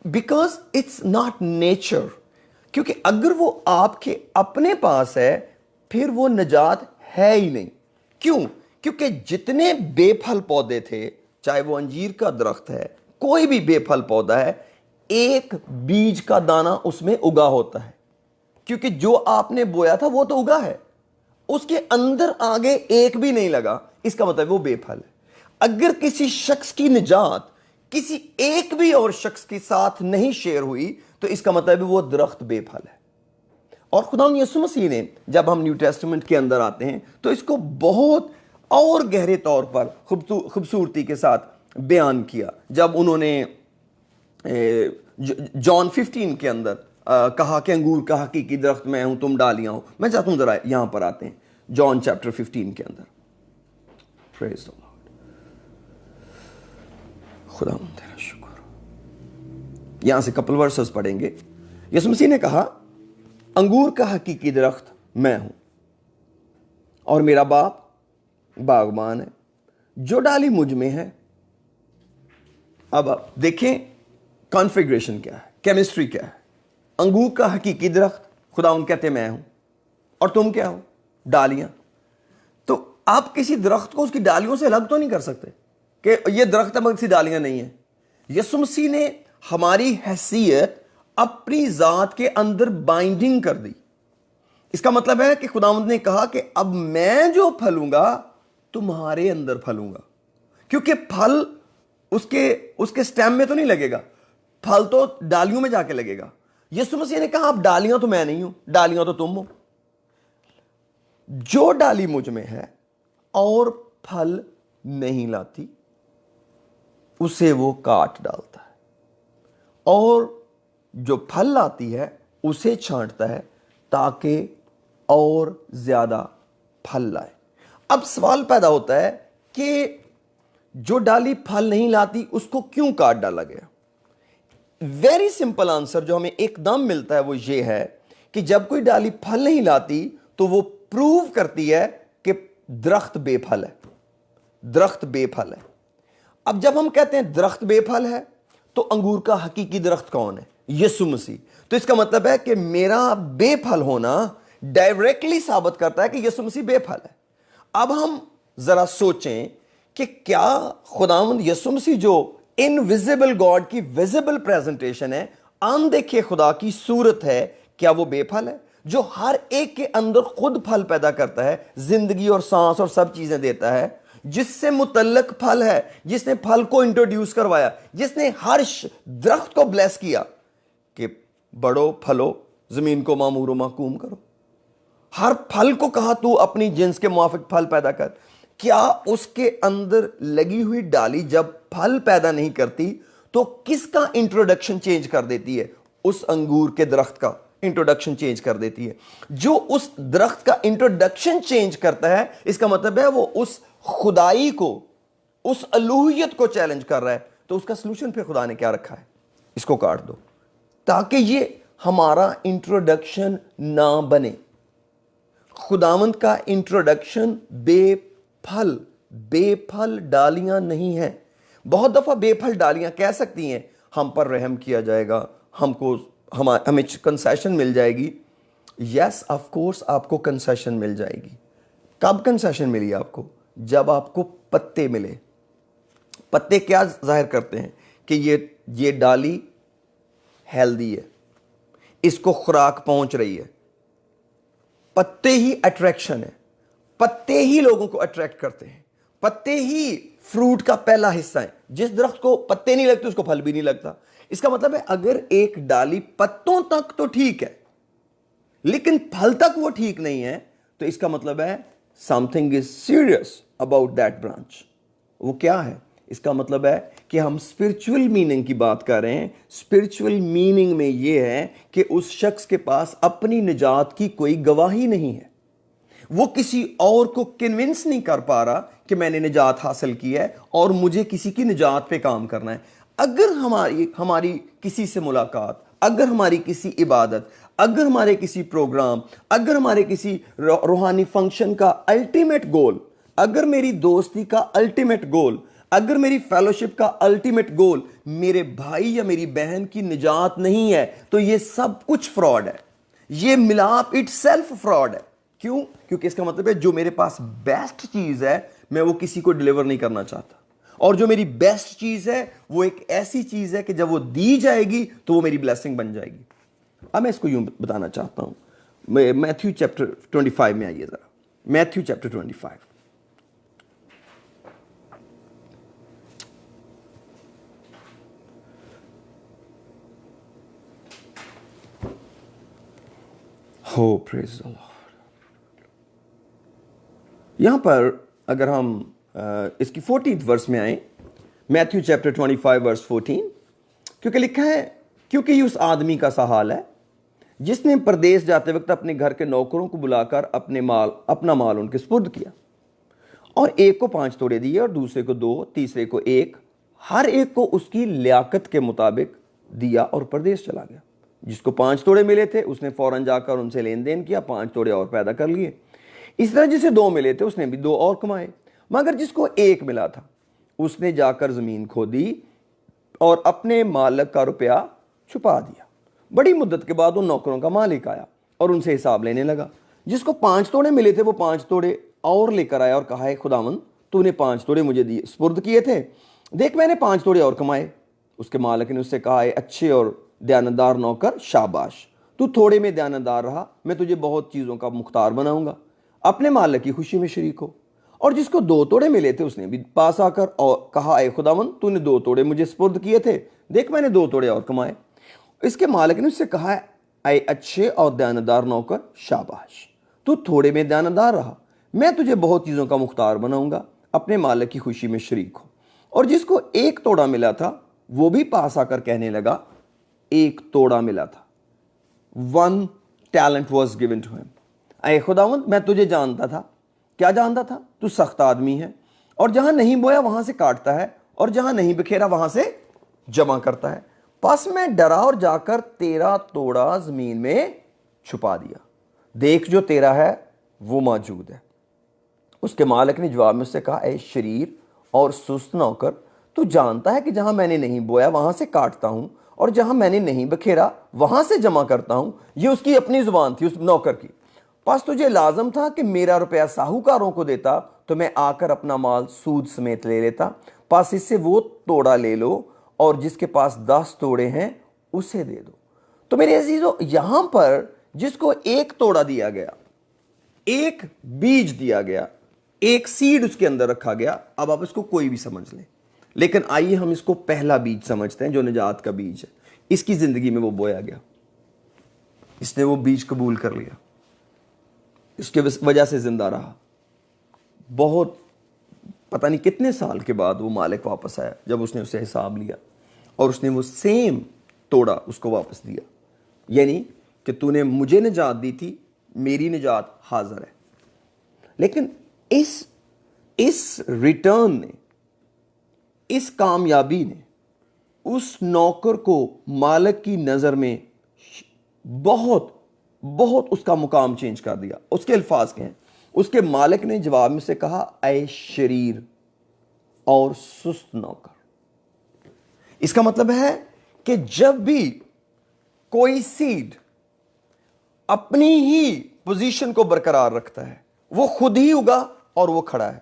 Because it's not nature. کیونکہ اگر وہ آپ کے اپنے پاس ہے پھر وہ نجات ہے ہی نہیں. کیوں؟ کیونکہ جتنے بے پھل پودے تھے, چاہے وہ انجیر کا درخت ہے, کوئی بھی بے پھل پودا ہے, ایک بیج کا دانہ اس میں اگا ہوتا ہے. کیونکہ جو آپ نے بویا تھا وہ تو اگا ہے, اس کے اندر آگے ایک بھی نہیں لگا, اس کا مطلب وہ بے پھل ہے. اگر کسی شخص کی نجات کسی ایک بھی اور شخص کے ساتھ نہیں شیئر ہوئی تو اس کا مطلب وہ درخت بے پھل ہے. اور خدا یسوع مسیح نے, جب ہم نیو ٹیسٹمنٹ کے اندر آتے ہیں تو اس کو بہت اور گہرے طور پر خوبصورتی کے ساتھ بیان کیا. جب انہوں نے جان 15 کے اندر کہا کہ انگور کا حقیقی درخت میں ہوں, تم ڈالیاں ہو. میں چاہتا ہوں ذرا یہاں پر آتے ہیں جان چیپٹر 15 کے اندر. پریز دی لارڈ. خدا تیرا شکر. یہاں سے کپل ورسز پڑھیں گے. یسوع مسیح نے کہا انگور کا حقیقی درخت میں ہوں اور میرا باپ باغبان ہے, جو ڈالی مجھ میں ہے. اب آپ دیکھیں کانفیگریشن کیا ہے, کیمسٹری کیا ہے. انگور کا حقیقی درخت خداوند کہتے میں ہوں, اور تم کیا ہو؟ ڈالیاں. تو آپ کسی درخت کو اس کی ڈالیوں سے الگ تو نہیں کر سکتے کہ یہ درخت اب کسی ڈالیاں نہیں ہیں. یسوع مسیح نے ہماری حیثیت اپنی ذات کے اندر بائنڈنگ کر دی. اس کا مطلب ہے کہ خداوند نے کہا کہ اب میں جو پھلوں گا تمہارے اندر پھلوں گا. کیونکہ پھل اس کے سٹیم میں تو نہیں لگے گا, پھل تو ڈالیوں میں جا کے لگے گا. یسوع مسیح نے کہا اب ڈالیاں تو میں نہیں ہوں, ڈالیاں تو تم ہو. جو ڈالی مجھ میں ہے اور پھل نہیں لاتی اسے وہ کاٹ ڈالتا ہے, اور جو پھل لاتی ہے اسے چھانٹتا ہے تاکہ اور زیادہ پھل لائے. اب سوال پیدا ہوتا ہے کہ جو ڈالی پھل نہیں لاتی اس کو کیوں کاٹ ڈالا گیا؟ ویری سمپل آنسر جو ہمیں ایک دم ملتا ہے وہ یہ ہے کہ جب کوئی ڈالی پھل نہیں لاتی تو وہ پروو کرتی ہے کہ درخت بے پھل ہے, درخت بے پھل ہے. اب جب ہم کہتے ہیں درخت بے پھل ہے تو انگور کا حقیقی درخت کون ہے؟ یسوع مسیح. تو اس کا مطلب ہے کہ میرا بے پھل ہونا ڈائریکٹلی ثابت کرتا ہے کہ یسوع مسیح بے پھل ہے. اب ہم ذرا سوچیں کہ کیا خداوند یسوع مسیح جو انویزیبل گاڈ کی ویزیبل پریزنٹیشن ہے, اندیکھے خدا کی صورت ہے, کیا وہ بے پھل ہے؟ جو ہر ایک کے اندر خود پھل پیدا کرتا ہے, زندگی اور سانس اور سب چیزیں دیتا ہے, جس سے متعلق پھل ہے, جس نے پھل کو انٹروڈیوس کروایا, جس نے ہر درخت کو بلیس کیا کہ بڑھو پھلو زمین کو معمور و محکوم کرو. ہر پھل کو کہا تو اپنی جنس کے موافق پھل پیدا کر. کیا اس کے اندر لگی ہوئی ڈالی جب پھل پیدا نہیں کرتی تو کس کا انٹروڈکشن چینج کر دیتی ہے؟ اس انگور کے درخت کا انٹروڈکشن چینج کر دیتی ہے. جو اس درخت کا انٹروڈکشن چینج کرتا ہے اس کا مطلب ہے وہ اس خدائی کو, اس الوہیت کو چیلنج کر رہا ہے. تو اس کا سلوشن پھر خدا نے کیا رکھا ہے؟ اس کو کاٹ دو تاکہ یہ ہمارا انٹروڈکشن نہ بنے. خداوند کا انٹروڈکشن بے پھل بے پھل ڈالیاں نہیں ہیں. بہت دفعہ بے پھل ڈالیاں کہہ سکتی ہیں ہم پر رحم کیا جائے گا, ہمیں کنسیشن مل جائے گی. یس آف کورس آپ کو کنسیشن مل جائے گی. کب کنسیشن ملی آپ کو؟ جب آپ کو پتے ملے. پتے کیا ظاہر کرتے ہیں کہ یہ ڈالی ہیلدی ہے, اس کو خوراک پہنچ رہی ہے. پتے ہی اٹریکشن ہے, پتے ہی لوگوں کو اٹریکٹ کرتے ہیں, پتے ہی فروٹ کا پہلا حصہ ہے. جس درخت کو پتے نہیں لگتے اس کو پھل بھی نہیں لگتا. اس کا مطلب ہے اگر ایک ڈالی پتوں تک تو ٹھیک ہے لیکن پھل تک وہ ٹھیک نہیں ہے تو اس کا مطلب ہے something is serious about that branch. وہ کیا ہے؟ اس کا مطلب ہے کہ ہم اسپرچول میننگ کی بات کر رہے ہیں. اسپرچول میننگ میں یہ ہے کہ اس شخص کے پاس اپنی نجات کی کوئی گواہی نہیں ہے. وہ کسی اور کو کنونس نہیں کر پا رہا کہ میں نے نجات حاصل کی ہے اور مجھے کسی کی نجات پہ کام کرنا ہے. اگر ہماری کسی سے ملاقات, اگر ہماری کسی عبادت, اگر ہمارے کسی پروگرام, اگر ہمارے کسی روحانی فنکشن کا الٹیمیٹ گول, اگر میری دوستی کا الٹیمیٹ گول, اگر میری فیلوشپ کا الٹیمیٹ گول میرے بھائی یا میری بہن کی نجات نہیں ہے تو یہ سب کچھ فراڈ ہے. یہ ملاپ اٹ سیلف فراڈ ہے. کیوں؟ کیونکہ اس کا مطلب ہے جو میرے پاس بیسٹ چیز ہے میں وہ کسی کو ڈیلیور نہیں کرنا چاہتا, اور جو میری بیسٹ چیز ہے وہ ایک ایسی چیز ہے کہ جب وہ دی جائے گی تو وہ میری بلیسنگ بن جائے گی. اب میں اس کو یوں بتانا چاہتا ہوں. میتھیو چیپٹر 25 میں آئیے ذرا. Matthew chapter 25. ہو پریز دی لارڈ. یہاں پر اگر ہم اس کی 14th ورس میں آئیں, میتھیو چیپٹر 25 ورس 14, کیونکہ لکھا ہے کیونکہ یہ اس آدمی کا سا حال ہے جس نے پردیس جاتے وقت اپنے گھر کے نوکروں کو بلا کر اپنا مال ان کے سپرد کیا, اور ایک کو 5 توڑے دیے اور دوسرے کو 2, تیسرے کو 1, ہر ایک کو اس کی لیاقت کے مطابق دیا اور پردیس چلا گیا. جس کو 5 توڑے ملے تھے اس نے فوراً جا کر ان سے لین دین کیا, 5 توڑے اور پیدا کر لیے. اس طرح جسے 2 ملے تھے اس نے بھی 2 اور کمائے. مگر جس کو 1 ملا تھا اس نے جا کر زمین کھودی اور اپنے مالک کا روپیہ چھپا دیا. بڑی مدت کے بعد ان نوکروں کا مالک آیا اور ان سے حساب لینے لگا. جس کو 5 توڑے ملے تھے وہ 5 توڑے اور لے کر آیا اور کہا, ہے خداوند تو نے 5 توڑے مجھے سپرد کیے تھے, دیکھ میں نے 5 توڑے اور کمائے. اس کے مالک نے اس سے کہا, ہے اچھے اور دیانتدار نوکر, شاباش, تو تھوڑے میں دیانتدار رہا, میں تجھے بہت چیزوں کا مختار بناؤں گا, اپنے مالک کی خوشی میں شریک ہو. اور جس کو 2 توڑے ملے تھے اس نے بھی پاس آ کر اور کہا, اے خداوند تو نے 2 توڑے مجھے سپرد کیے تھے, دیکھ میں نے 2 توڑے اور کمائے. اس کے مالک نے اس سے کہا, اے اچھے اور دیانتدار نوکر, شاباش, تو تھوڑے میں دیانتدار رہا, میں تجھے بہت چیزوں کا مختار بناؤں گا, اپنے مالک کی خوشی میں شریک ہو. اور جس کو 1 توڑا ملا تھا وہ بھی پاس آ کر کہنے لگا, 1 توڑا ملا تھا, 1 talent was given to him. اے خداوند میں تجھے جانتا تھا. کیا جانتا تھا؟ تو سخت آدمی ہے, اور جہاں نہیں بویا وہاں سے کاٹتا ہے, اور جہاں نہیں بکھیرا وہاں سے جمع کرتا ہے. پس میں ڈرا اور جا کر تیرا توڑا زمین میں چھپا دیا, دیکھ جو تیرا ہے وہ موجود ہے. اس کے مالک نے جواب میں اس سے کہا, اے شریر اور سست نوکر, تو جانتا ہے کہ جہاں میں نے نہیں بویا وہاں سے کاٹتا ہوں, اور جہاں میں نے نہیں بکھیرا وہاں سے جمع کرتا ہوں. یہ اس کی اپنی زبان تھی, اس نوکر کی. پس تجھے لازم تھا کہ میرا روپیہ ساہوکاروں کو دیتا تو میں آ کر اپنا مال سود سمیت لے لیتا. پس اس سے وہ توڑا لے لو, اور جس کے پاس 10 توڑے ہیں اسے دے دو. تو میرے عزیزو, یہاں پر جس کو 1 توڑا دیا گیا, 1 بیج دیا گیا, 1 سیڈ اس کے اندر رکھا گیا. اب آپ اس کو کوئی بھی سمجھ لیں, لیکن آئیے ہم اس کو پہلا بیج سمجھتے ہیں جو نجات کا بیج ہے. اس کی زندگی میں وہ بویا گیا, اس نے وہ بیج قبول کر لیا, اس کے وجہ سے زندہ رہا. بہت پتہ نہیں کتنے سال کے بعد وہ مالک واپس آیا جب اس نے اسے حساب لیا, اور اس نے وہ سیم توڑا اس کو واپس دیا. یعنی کہ تو نے مجھے نجات دی تھی, میری نجات حاضر ہے. لیکن اس ریٹرن نے, اس کامیابی نے اس نوکر کو مالک کی نظر میں بہت بہت اس کا مقام چینج کر دیا. اس کے الفاظ کے ہیں, اس کے مالک نے جواب میں سے کہا اے شریر اور سست نوکر. اس کا مطلب ہے کہ جب بھی کوئی سیڈ اپنی ہی پوزیشن کو برقرار رکھتا ہے وہ خود ہی اگا اور وہ کھڑا ہے.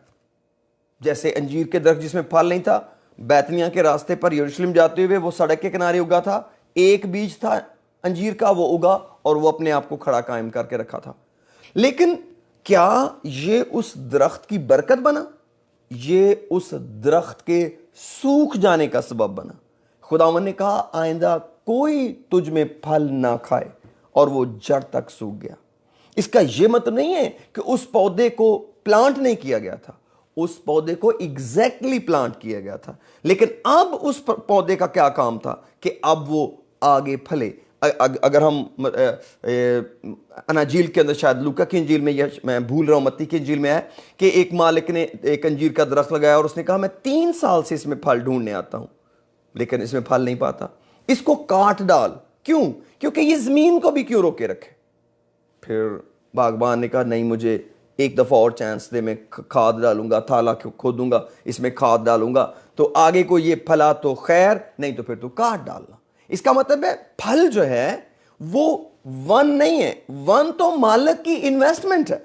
جیسے انجیر کے درخت جس میں پھل نہیں تھا, بیتنیا کے راستے پر یروشلم جاتے ہوئے وہ سڑک کے کنارے اگا تھا, ایک بیج تھا انجیر کا, وہ اگا اور وہ اپنے آپ کو کھڑا قائم کر کے رکھا تھا. لیکن کیا یہ اس درخت کی برکت بنا؟ یہ اس درخت کے سوکھ جانے کا سبب بنا. خداوند نے کہا آئندہ کوئی تجھ میں پھل نہ کھائے, اور وہ جڑ تک سوکھ گیا. اس کا یہ مطلب نہیں ہے کہ اس پودے کو پلانٹ نہیں کیا گیا تھا, اس پودے کو ایگزیکٹلی پلانٹ کیا گیا تھا, لیکن اب اس پودے کا کیا کام تھا کہ اب وہ آگے پھلے. اگر ہم اناجیل کے اندر, شاید لوکا کی انجیل میں, یا میں بھول رہا ہوں متی کی انجیل میں ہے کہ ایک مالک نے ایک انجیر کا درخت لگایا اور اس نے کہا میں 3 سال سے اس میں پھل ڈھونڈنے آتا ہوں لیکن اس میں پھل نہیں پاتا, اس کو کاٹ ڈال. کیوں؟ کیونکہ یہ زمین کو بھی کیوں روکے رکھے. پھر باغبان نے کہا نہیں, مجھے ایک دفعہ اور چانس دے, میں کھاد ڈالوں گا, تھالا کھودوں گا, اس میں کھاد ڈالوں گا, تو آگے کو یہ پھلا تو خیر, نہیں تو پھر تو کاٹ ڈالنا. اس کا مطلب ہے پھل جو ہے وہ ون نہیں ہے, ون تو مالک کی انویسٹمنٹ ہے.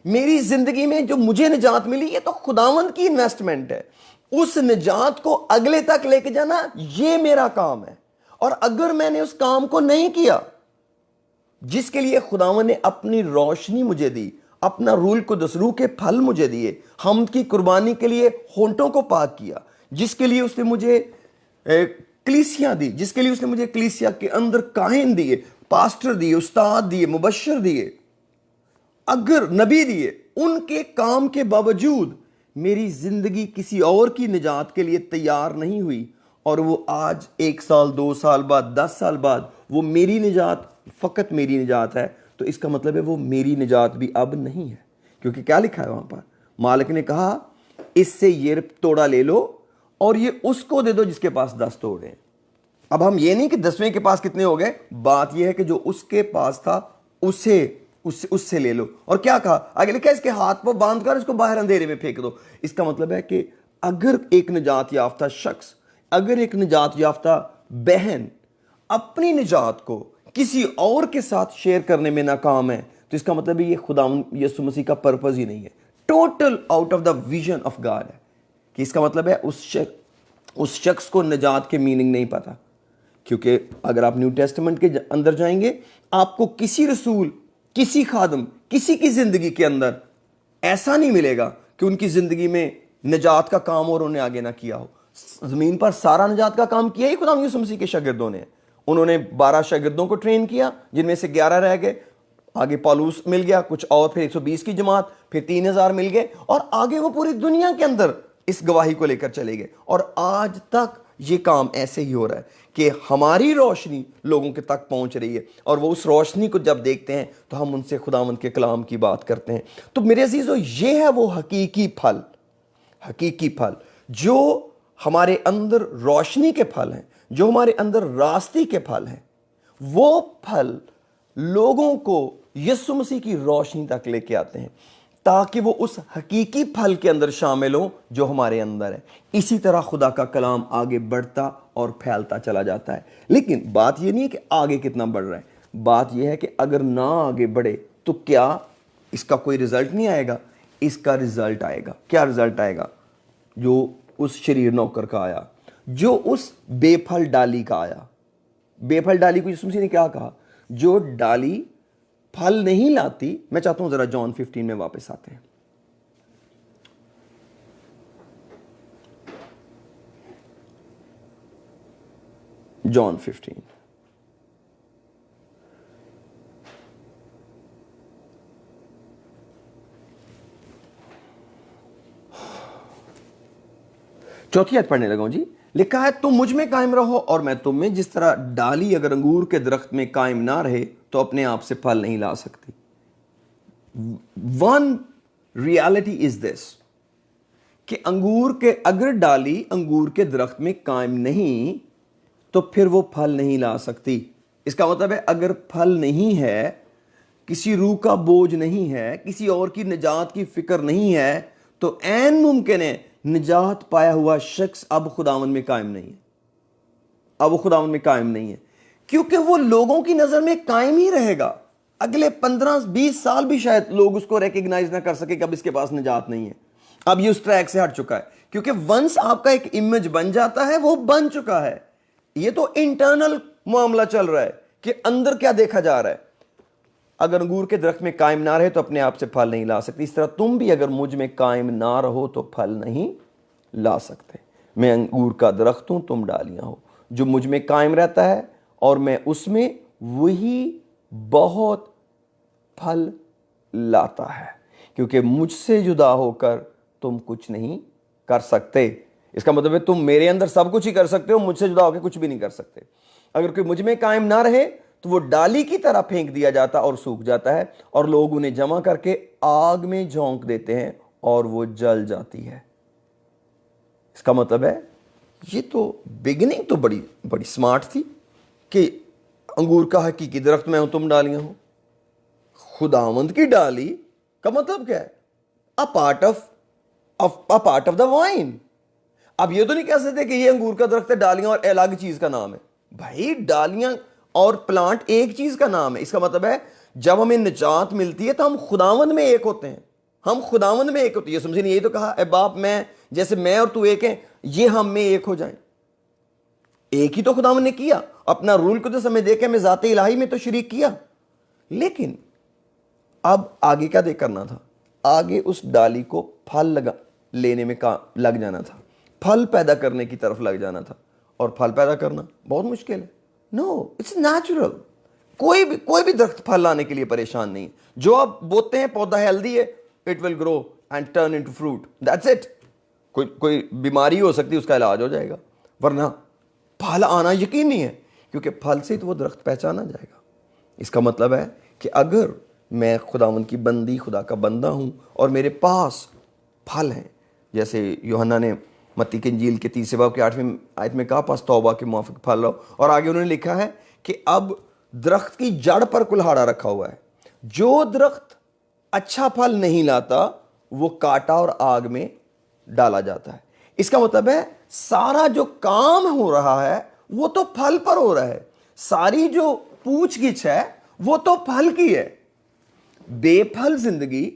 میری زندگی میں جو مجھے نجات ملی یہ تو خداوند کی انویسٹمنٹ ہے. اس نجات کو اگلے تک لے کے جانا یہ میرا کام ہے. اور اگر میں نے اس کام کو نہیں کیا جس کے لیے خداوند نے اپنی روشنی مجھے دی, اپنا روح القدس روح کے پھل مجھے دیے, حمد کی قربانی کے لیے ہونٹوں کو پاک کیا, جس کے لیے اس نے مجھے کلیسیا دی, جس کے لیے اس نے مجھے کلیسیا کے اندر کاہن دیے, پاسٹر دیے, استاد دیے, مبشر دیے, اگر نبی دیے, ان کے کام کے باوجود میری زندگی کسی اور کی نجات کے لیے تیار نہیں ہوئی, اور وہ آج 1 سال 2 سال بعد 10 سال بعد وہ میری نجات, فقط میری نجات ہے, تو اس کا مطلب ہے وہ میری نجات بھی اب نہیں ہے. کیونکہ کیا لکھا ہے وہاں پر, مالک نے کہا اس سے یہ توڑا لے لو اور یہ اس کو دے دو جس کے پاس 10 توڑے ہیں. اب ہم یہ نہیں کہ 10ویں کے پاس کتنے ہو گئے, بات یہ ہے کہ جو اس کے پاس تھا اس سے لے لو. اور کیا کہا آگے لکھا ہے اس کے ہاتھ پر باندھ کر اس کو باہر اندھیرے میں پھینک دو. اس کا مطلب ہے کہ اگر ایک نجات یافتہ شخص, اگر ایک نجات یافتہ بہن اپنی نجات کو کسی اور کے ساتھ شیئر کرنے میں ناکام ہے, تو اس کا مطلب یہ خداوند یسوع مسیح کا پرپز ہی نہیں ہے, total out of the vision of God ہے. کہ اس کا مطلب ہے اس شخص کو نجات کے میننگ نہیں پتا. کیونکہ اگر آپ نیو ٹیسٹمنٹ کے اندر جائیں گے, آپ کو کسی رسول, کسی خادم, کسی کی زندگی کے اندر ایسا نہیں ملے گا کہ ان کی زندگی میں نجات کا کام اور انہیں آگے نہ کیا ہو. زمین پر سارا نجات کا کام کیا ہی خدا یسوع مسیح کے شاگردوں نے. انہوں نے 12 شاگردوں کو ٹرین کیا جن میں سے 11 رہ گئے, آگے پالوس مل گیا, کچھ اور, پھر 120 کی جماعت, پھر 3000 مل گئے, اور آگے وہ پوری دنیا کے اندر اس گواہی کو لے کر چلے گئے. اور آج تک یہ کام ایسے ہی ہو رہا ہے کہ ہماری روشنی لوگوں کے تک پہنچ رہی ہے, اور وہ اس روشنی کو جب دیکھتے ہیں تو ہم ان سے خداوند کے کلام کی بات کرتے ہیں. تو میرے عزیزو, یہ ہے وہ حقیقی پھل جو ہمارے اندر روشنی کے پھل ہیں, جو ہمارے اندر راستی کے پھل ہیں. وہ پھل لوگوں کو یسوع مسیح کی روشنی تک لے کے آتے ہیں تاکہ وہ اس حقیقی پھل کے اندر شامل ہوں جو ہمارے اندر ہے. اسی طرح خدا کا کلام آگے بڑھتا اور پھیلتا چلا جاتا ہے. لیکن بات یہ نہیں ہے کہ آگے کتنا بڑھ رہا ہے, بات یہ ہے کہ اگر نہ آگے بڑھے تو کیا اس کا کوئی رزلٹ نہیں آئے گا؟ اس کا رزلٹ آئے گا. کیا رزلٹ آئے گا؟ جو اس شریر نوکر کا آیا, جو اس بے پھل ڈالی کا آیا. بے پھل ڈالی کو یسوع مسیح نے کیا کہا؟ جو ڈالی پھل نہیں لاتی. میں چاہتا ہوں ذرا جان 15 میں واپس آتے ہیں. جان 15. چوتھی آیت پڑھنے لگا ہوں جی. لکھا ہے تم مجھ میں قائم رہو اور میں تم میں. جس طرح ڈالی اگر انگور کے درخت میں قائم نہ رہے تو اپنے آپ سے پھل نہیں لا سکتی. ون ریالٹی از دس کہ اگر ڈالی انگور کے درخت میں قائم نہیں تو پھر وہ پھل نہیں لا سکتی. اس کا مطلب ہے اگر پھل نہیں ہے, کسی روح کا بوجھ نہیں ہے, کسی اور کی نجات کی فکر نہیں ہے, تو عین ممکن ہے نجات پایا ہوا شخص اب خداوند میں قائم نہیں ہے. اب وہ خداوند میں قائم نہیں ہے, کیونکہ وہ لوگوں کی نظر میں قائم ہی رہے گا. اگلے 15-20 سال بھی شاید لوگ اس کو ریکگنائز نہ کر سکے کہ اب اس کے پاس نجات نہیں ہے, اب یہ اس ٹریک سے ہٹ چکا ہے. کیونکہ ونس آپ کا ایک امیج بن جاتا ہے, وہ بن چکا ہے. یہ تو انٹرنل معاملہ چل رہا ہے کہ اندر کیا دیکھا جا رہا ہے. اگر انگور کے درخت میں قائم نہ رہے تو اپنے آپ سے پھل نہیں لا سکتی. اس طرح تم بھی اگر مجھ میں قائم نہ رہو تو پھل نہیں لا سکتے. میں انگور کا درخت ہوں, تم ڈالیاں ہو. جو مجھ میں قائم رہتا ہے اور میں اس میں, وہی بہت پھل لاتا ہے, کیونکہ مجھ سے جدا ہو کر تم کچھ نہیں کر سکتے. اس کا مطلب ہے تم میرے اندر سب کچھ ہی کر سکتے ہو, مجھ سے جدا ہو کے کچھ بھی نہیں کر سکتے. اگر کوئی مجھ میں قائم نہ رہے تو وہ ڈالی کی طرح پھینک دیا جاتا اور سوکھ جاتا ہے, اور لوگ انہیں جمع کر کے آگ میں جھونک دیتے ہیں اور وہ جل جاتی ہے. اس کا مطلب ہے یہ تو بگننگ تو بڑی بڑی سمارٹ تھی کہ انگور کا حقیقی درخت میں ہوں, تم ڈالیاں ہوں. خداوند کی ڈالی کا مطلب کیا ہے؟ پارٹ آف دا وائن. اب یہ تو نہیں کہہ سکتے کہ یہ انگور کا درخت ہے, ڈالیاں اور الگ چیز کا نام ہے. بھائی ڈالیاں اور پلانٹ ایک چیز کا نام ہے. اس کا مطلب ہے جب ہمیں نجات ملتی ہے تو ہم خداوند میں ایک ہوتے ہیں. ہم خداوند میں ایک ہوتے ہیں. یسوع مسیح نے یہی تو کہا, اے باپ, میں جیسے میں اور تو ایک ہیں, یہ ہم میں ایک ہو جائیں. ایک ہی تو خداوند نے کیا, اپنا رول قدس ہمیں دے کے ہمیں ذات الہی میں تو شریک کیا. لیکن اب آگے کیا کرنا تھا؟ آگے اس ڈالی کو پھل لینے میں لگ جانا تھا, پھل پیدا کرنے کی طرف لگ جانا تھا. اور پھل پیدا کرنا بہت مشکل ہے. نو, اٹس نیچرل. کوئی بھی درخت پھل لانے کے لیے پریشان نہیں. جو آپ بوتے ہیں پودا ہیلدی ہے, it will grow and turn into fruit, that's it. کوئی بیماری ہو سکتی ہے, اس کا علاج ہو جائے گا, ورنہ پھل آنا یقین نہیں ہے, کیونکہ پھل سے تو وہ درخت پہچانا جائے گا. اس کا مطلب ہے کہ اگر میں خداوند کی بندی, خدا کا بندہ ہوں, اور میرے پاس پھل ہیں, جیسے یوحنا نے متی کی انجیل کے 30 باب کے 8ویں آیت میں کہا, پاس توبہ کے موافق پھل لاؤ. اور آگے انہوں نے لکھا ہے کہ اب درخت کی جڑ پر کلہاڑا رکھا ہوا ہے. جو درخت اچھا پھل نہیں لاتا وہ کاٹا اور آگ میں ڈالا جاتا ہے. اس کا مطلب ہے سارا جو کام ہو رہا ہے وہ تو پھل پر ہو رہا ہے. ساری جو پوچھ گچھ ہے وہ تو پھل کی ہے. بے پھل زندگی,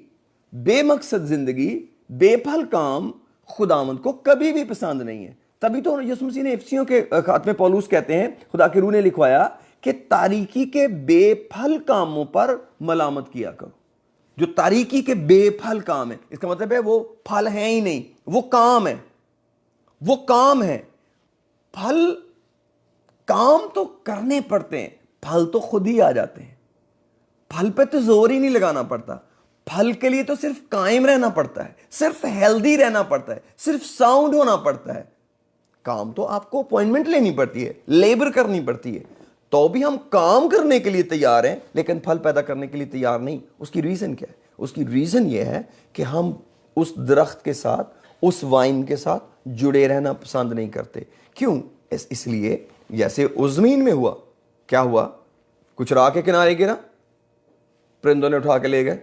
بے مقصد زندگی, بے پھل کام خداوند کو کبھی بھی پسند نہیں ہے. تبھی تو یسوع مسیح نے افسیوں کے خط میں پولس کہتے ہیں, خدا کی روح نے لکھوایا کہ تاریکی کے بے پھل کاموں پر ملامت کیا کرو. جو تاریکی کے بے پھل کام ہے, اس کا مطلب ہے وہ پھل ہیں ہی نہیں, وہ کام ہے. وہ کام ہے. پھل کام تو کرنے پڑتے ہیں, پھل تو خود ہی آ جاتے ہیں. پھل پہ تو زور ہی نہیں لگانا پڑتا. پھل کے لیے تو صرف قائم رہنا پڑتا ہے, صرف ہیلدی رہنا پڑتا ہے, صرف ساؤنڈ ہونا پڑتا ہے. کام تو آپ کو اپوائنٹمنٹ لینی پڑتی ہے, لیبر کرنی پڑتی ہے. تو بھی ہم کام کرنے کے لیے تیار ہیں, لیکن پھل پیدا کرنے کے لیے تیار نہیں. اس کی ریزن کیا ہے؟ اس کی ریزن یہ ہے کہ ہم اس درخت کے ساتھ, اس وائن کے ساتھ جڑے رہنا پسند نہیں کرتے. کیوں؟ اس لیے جیسے اس زمین میں ہوا, کیا ہوا؟ کچھ راہ کے کنارے گرا, پرندوں نے اٹھا کے لے گئے.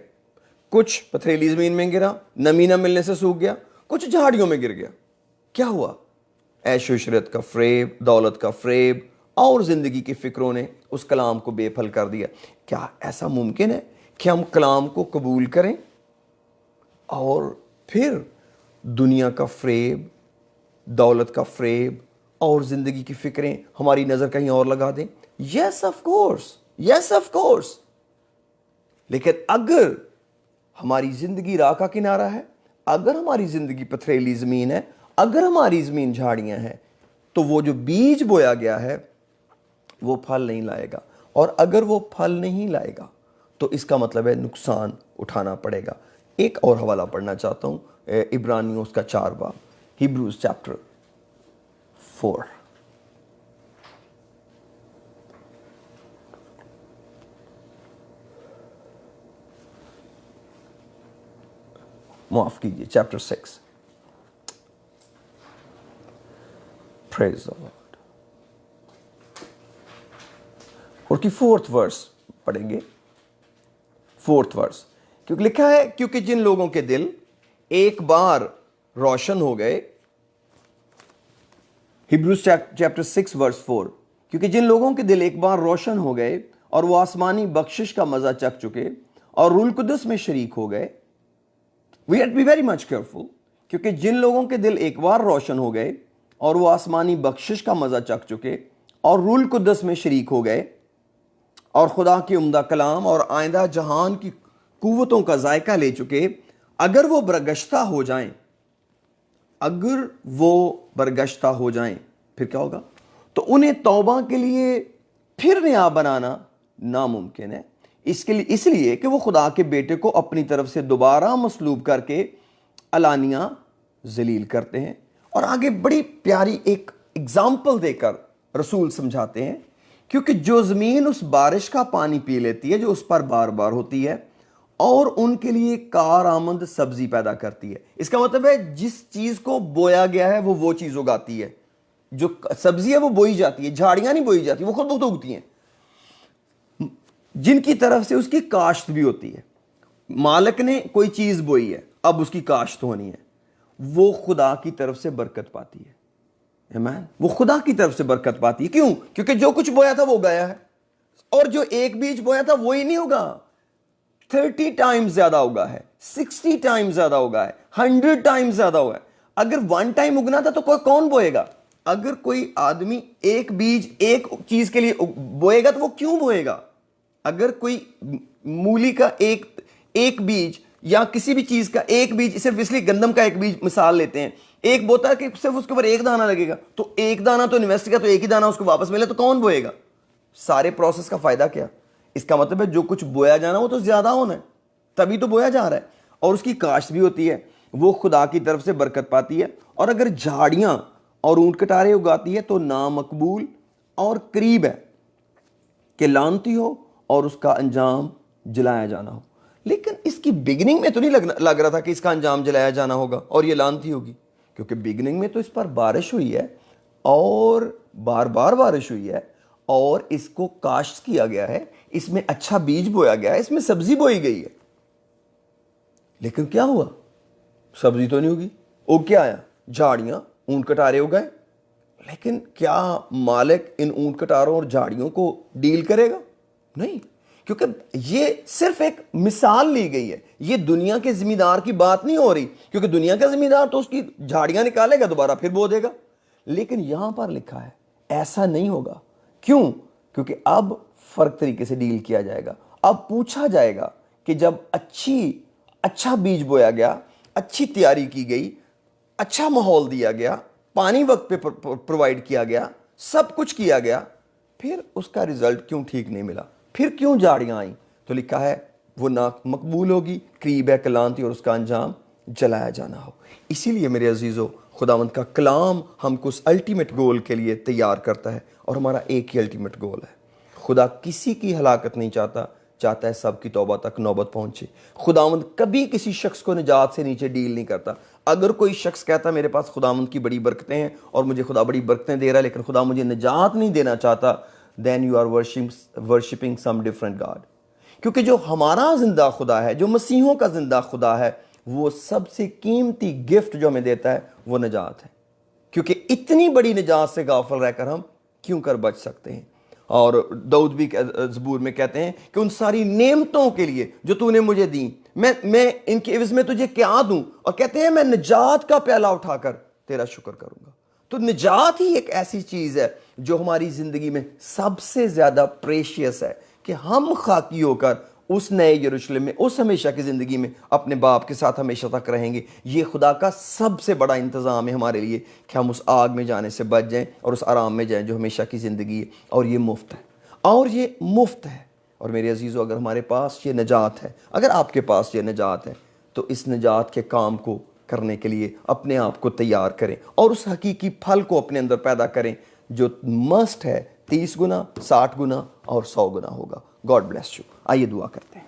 کچھ پتھریلی زمین میں گرا, نمی نہ ملنے سے سوکھ گیا. کچھ جھاڑیوں میں گر گیا. کیا ہوا؟ عیش و عشرت کا فریب, دولت کا فریب اور زندگی کی فکروں نے اس کلام کو بے پھل کر دیا. کیا ایسا ممکن ہے کہ ہم کلام کو قبول کریں اور پھر دنیا کا فریب, دولت کا فریب اور زندگی کی فکریں ہماری نظر کہیں اور لگا دیں؟ Yes of course, yes of course. لیکن اگر ہماری زندگی راہ کا کنارہ ہے, اگر ہماری زندگی پتھریلی زمین ہے, اگر ہماری زمین جھاڑیاں ہیں, تو وہ جو بیج بویا گیا ہے وہ پھل نہیں لائے گا. اور اگر وہ پھل نہیں لائے گا تو اس کا مطلب ہے نقصان اٹھانا پڑے گا. ایک اور حوالہ پڑھنا چاہتا ہوں, عبرانیوں اس کا 4 باب, ہیبروز چیپٹر 4. معاف کیجیے, چیپٹر 6. Praise the Lord. اور کی 4th ورس پڑھیں گے. 4th ورس, کیونکہ لکھا ہے کیونکہ جن لوگوں کے دل ایک بار روشن ہو گئے. ہیبروز چیپٹر 6 ورس 4, کیونکہ جن لوگوں کے دل ایک بار روشن ہو گئے اور وہ آسمانی بخشش کا مزہ چکھ چکے اور روح القدس میں شریک ہو گئے. We have to be very much careful, کیونکہ جن لوگوں کے دل ایک بار روشن ہو گئے اور وہ آسمانی بخشش کا مزہ چکھ چکے اور روح القدس میں شریک ہو گئے اور خدا کے عمدہ کلام اور آئندہ جہان کی قوتوں کا ذائقہ لے چکے, اگر وہ برگشتہ ہو جائیں پھر کیا ہوگا؟ تو انہیں توبہ کے لیے پھر نیا بنانا ناممکن ہے, اس لیے کہ وہ خدا کے بیٹے کو اپنی طرف سے دوبارہ مصلوب کر کے علانیہ ذلیل کرتے ہیں. اور آگے بڑی پیاری ایک اگزامپل دے کر رسول سمجھاتے ہیں, کیونکہ جو زمین اس بارش کا پانی پی لیتی ہے جو اس پر بار بار ہوتی ہے اور ان کے لیے کارآمد سبزی پیدا کرتی ہے. اس کا مطلب ہے جس چیز کو بویا گیا ہے وہ چیز اگاتی ہے. جو سبزی ہے وہ بوئی جاتی ہے, جھاڑیاں نہیں بوئی جاتی, وہ خود بخود اگتی ہیں. جن کی طرف سے اس کی کاشت بھی ہوتی ہے. مالک نے کوئی چیز بوئی ہے, اب اس کی کاشت ہونی ہے, وہ خدا کی طرف سے برکت پاتی ہے. وہ خدا کی طرف سے برکت پاتی ہے. کیوں؟ کیونکہ جو کچھ بویا تھا وہ گیا ہے, اور جو ایک بیج بویا تھا وہی نہیں ہوگا, 30 ٹائم زیادہ ہوگا ہے, 60 ٹائم زیادہ ہوگا ہے, 100 ٹائم زیادہ ہوگا ہے. اگر 1 ٹائم اگنا تھا تو کون بوئے گا؟ اگر کوئی آدمی ایک بیج ایک چیز کے لیے بوئے گا تو وہ کیوں بوئے گا؟ اگر کوئی مولی کا ایک بیج یا کسی بھی چیز کا ایک بیج, صرف اس لیے گندم کا ایک بیج مثال لیتے ہیں, ایک بوتا ہے کہ صرف اس کے اوپر ایک دانہ لگے گا, تو ایک دانہ تو انویسٹ کیا تو ایک ہی دانہ اس کو واپس ملے, تو کون بوئے گا؟ سارے پروسیس کا فائدہ کیا؟ اس کا مطلب ہے جو کچھ بویا جانا وہ تو زیادہ ہونا ہے, تبھی تو بویا جا رہا ہے, اور اس کی کاشت بھی ہوتی ہے, وہ خدا کی طرف سے برکت پاتی ہے. اور اگر جھاڑیاں اور اونٹ کٹارے اگاتی ہے تو نامقبول اور قریب ہے کہ لعنتی ہو اور اس کا انجام جلایا جانا ہو. لیکن اس کی بگننگ میں تو نہیں لگ رہا تھا کہ اس کا انجام جلایا جانا ہوگا اور یہ لعنتی ہوگی, کیونکہ بگننگ میں تو اس پر بارش ہوئی ہے اور بار بار بارش ہوئی ہے اور اس کو کاشت کیا گیا ہے, اس میں اچھا بیج بویا گیا ہے, اس میں سبزی بوئی گئی ہے. لیکن کیا ہوا؟ سبزی تو نہیں ہوگی, کیا آیا؟ جھاڑیاں, اونٹ کٹارے ہو گئے. لیکن کیا مالک ان اونٹ کٹاروں اور جھاڑیوں کو ڈیل کرے گا؟ نہیں, کیونکہ یہ صرف ایک مثال لی گئی ہے, یہ دنیا کے ذمہ دار کی بات نہیں ہو رہی, کیونکہ دنیا کا ذمہ دار تو اس کی جھاڑیاں نکالے گا, دوبارہ پھر بو دے گا. لیکن یہاں پر لکھا ہے ایسا نہیں ہوگا. کیوں؟ کیونکہ اب فرق طریقے سے ڈیل کیا جائے گا. اب پوچھا جائے گا کہ جب اچھا بیج بویا گیا, اچھی تیاری کی گئی, اچھا ماحول دیا گیا, پانی وقت پہ پرووائڈ کیا گیا, سب کچھ کیا گیا, پھر اس کا ریزلٹ کیوں ٹھیک نہیں ملا, پھر کیوں جھاڑیاں آئیں؟ تو لکھا ہے وہ مقبول ہوگی, قریب ہے کلانتی اور اس کا انجام جلایا جانا ہو. اسی لیے میرے عزیزو, خداوند کا کلام ہم کو اس الٹیمیٹ گول کے لیے تیار کرتا ہے, اور ہمارا ایک ہی الٹیمیٹ گول ہے. خدا کسی کی ہلاکت نہیں چاہتا ہے سب کی توبہ تک نوبت پہنچے. خداوند کبھی کسی شخص کو نجات سے نیچے ڈیل نہیں کرتا. اگر کوئی شخص کہتا میرے پاس خداوند کی بڑی برکتیں ہیں اور مجھے خدا بڑی برکتیں دے رہا ہے لیکن خدا مجھے نجات نہیں دینا چاہتا, then you are worshipping some different God. کیونکہ جو ہمارا زندہ خدا ہے, جو مسیحوں کا زندہ خدا ہے, وہ سب سے قیمتی گفٹ جو ہمیں دیتا ہے وہ نجات ہے. کیونکہ اتنی بڑی نجات سے غافل رہ کر ہم کیوں کر بچ سکتے ہیں. اور داؤد بھی زبور میں کہتے ہیں کہ ان ساری نعمتوں کے لیے جو تو نے مجھے دیں, میں ان کے عوض میں تجھے کیا دوں, اور کہتے ہیں میں نجات کا پیالہ اٹھا کر تیرا شکر کروں گا. تو نجات ہی ایک ایسی چیز ہے جو ہماری زندگی میں سب سے زیادہ پریشیس ہے, کہ ہم خاکی ہو کر اس نئے یروشلم میں, اس ہمیشہ کی زندگی میں اپنے باپ کے ساتھ ہمیشہ تک رہیں گے. یہ خدا کا سب سے بڑا انتظام ہے ہمارے لیے کہ ہم اس آگ میں جانے سے بچ جائیں اور اس آرام میں جائیں جو ہمیشہ کی زندگی ہے, اور یہ مفت ہے, اور یہ مفت ہے. اور میرے عزیزو, اگر ہمارے پاس یہ نجات ہے, اگر آپ کے پاس یہ نجات ہے, تو اس نجات کے کام کو کرنے کے لیے اپنے آپ کو تیار کریں اور اس حقیقی پھل کو اپنے اندر پیدا کریں جو مسٹ ہے 30 گنا, 60 گنا اور 100 گنا ہوگا. God bless you. آئیے دعا کرتے ہیں.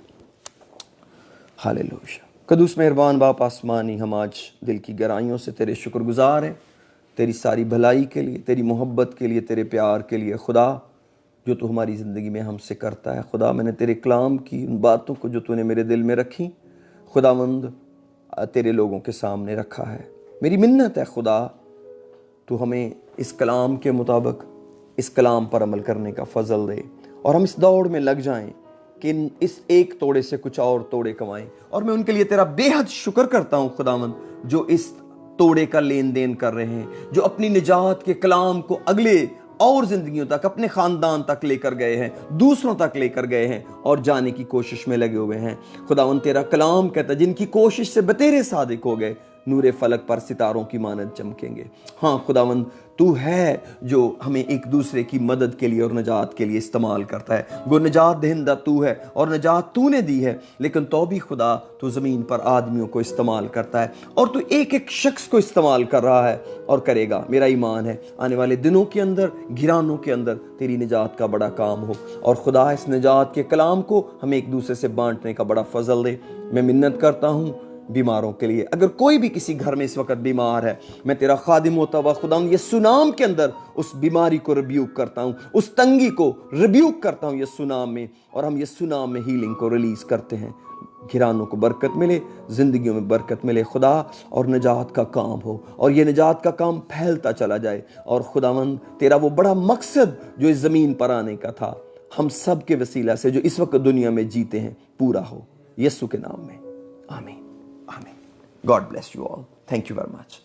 ہاللویا. قدوس مہربان باپ آسمانی, ہم آج دل کی گہرائیوں سے تیرے شکر گزار ہیں, تیری ساری بھلائی کے لیے, تیری محبت کے لیے, تیرے پیار کے لیے. خدا جو تو ہماری زندگی میں ہم سے کرتا ہے۔ خدا میں نے تیرے کلام کی ان باتوں کو جو تو نے میرے دل میں رکھی، خداوند تیرے لوگوں کے سامنے رکھا ہے۔ میری منت ہے خدا تو ہمیں اس کلام کے مطابق اس کلام پر عمل کرنے کا فضل دے، اور ہم اس دوڑ میں لگ جائیں کہ اس ایک توڑے سے کچھ اور توڑے کمائیں۔ اور میں ان کے لیے تیرا بے حد شکر کرتا ہوں خداوند، جو اس توڑے کا لین دین کر رہے ہیں، جو اپنی نجات کے کلام کو اگلے اور زندگیوں تک، اپنے خاندان تک لے کر گئے ہیں، دوسروں تک لے کر گئے ہیں اور جانے کی کوشش میں لگے ہوئے ہیں۔ خداوند تیرا کلام کہتا ہے جن کی کوشش سے بتیرے صادق ہو گئے، نور فلک پر ستاروں کی مانند چمکیں گے۔ ہاں خداوند تو ہے جو ہمیں ایک دوسرے کی مدد کے لیے اور نجات کے لیے استعمال کرتا ہے۔ گو نجات دہندہ تو ہے اور نجات تو نے دی ہے، لیکن تو بھی خدا تو زمین پر آدمیوں کو استعمال کرتا ہے، اور تو ایک ایک شخص کو استعمال کر رہا ہے اور کرے گا۔ میرا ایمان ہے آنے والے دنوں کے اندر، گھرانوں کے اندر تیری نجات کا بڑا کام ہو، اور خدا اس نجات کے کلام کو ہمیں ایک دوسرے سے بانٹنے کا بڑا فضل دے۔ میں منت کرتا ہوں بیماروں کے لیے، اگر کوئی بھی کسی گھر میں اس وقت بیمار ہے، میں تیرا خادم ہوتا ہوا خداوند یسوع نام کے اندر اس بیماری کو ریبیوک کرتا ہوں، اس تنگی کو ریبیوک کرتا ہوں یسوع نام میں، اور ہم یسوع نام میں ہیلنگ کو ریلیز کرتے ہیں۔ گھرانوں کو برکت ملے، زندگیوں میں برکت ملے خدا، اور نجات کا کام ہو، اور یہ نجات کا کام پھیلتا چلا جائے، اور خداوند تیرا وہ بڑا مقصد جو اس زمین پر آنے کا تھا، ہم سب کے وسیلہ سے جو اس وقت دنیا میں جیتے ہیں، پورا ہو، یسوع کے نام میں، آمین آمین۔ God bless you all. Thank you very much.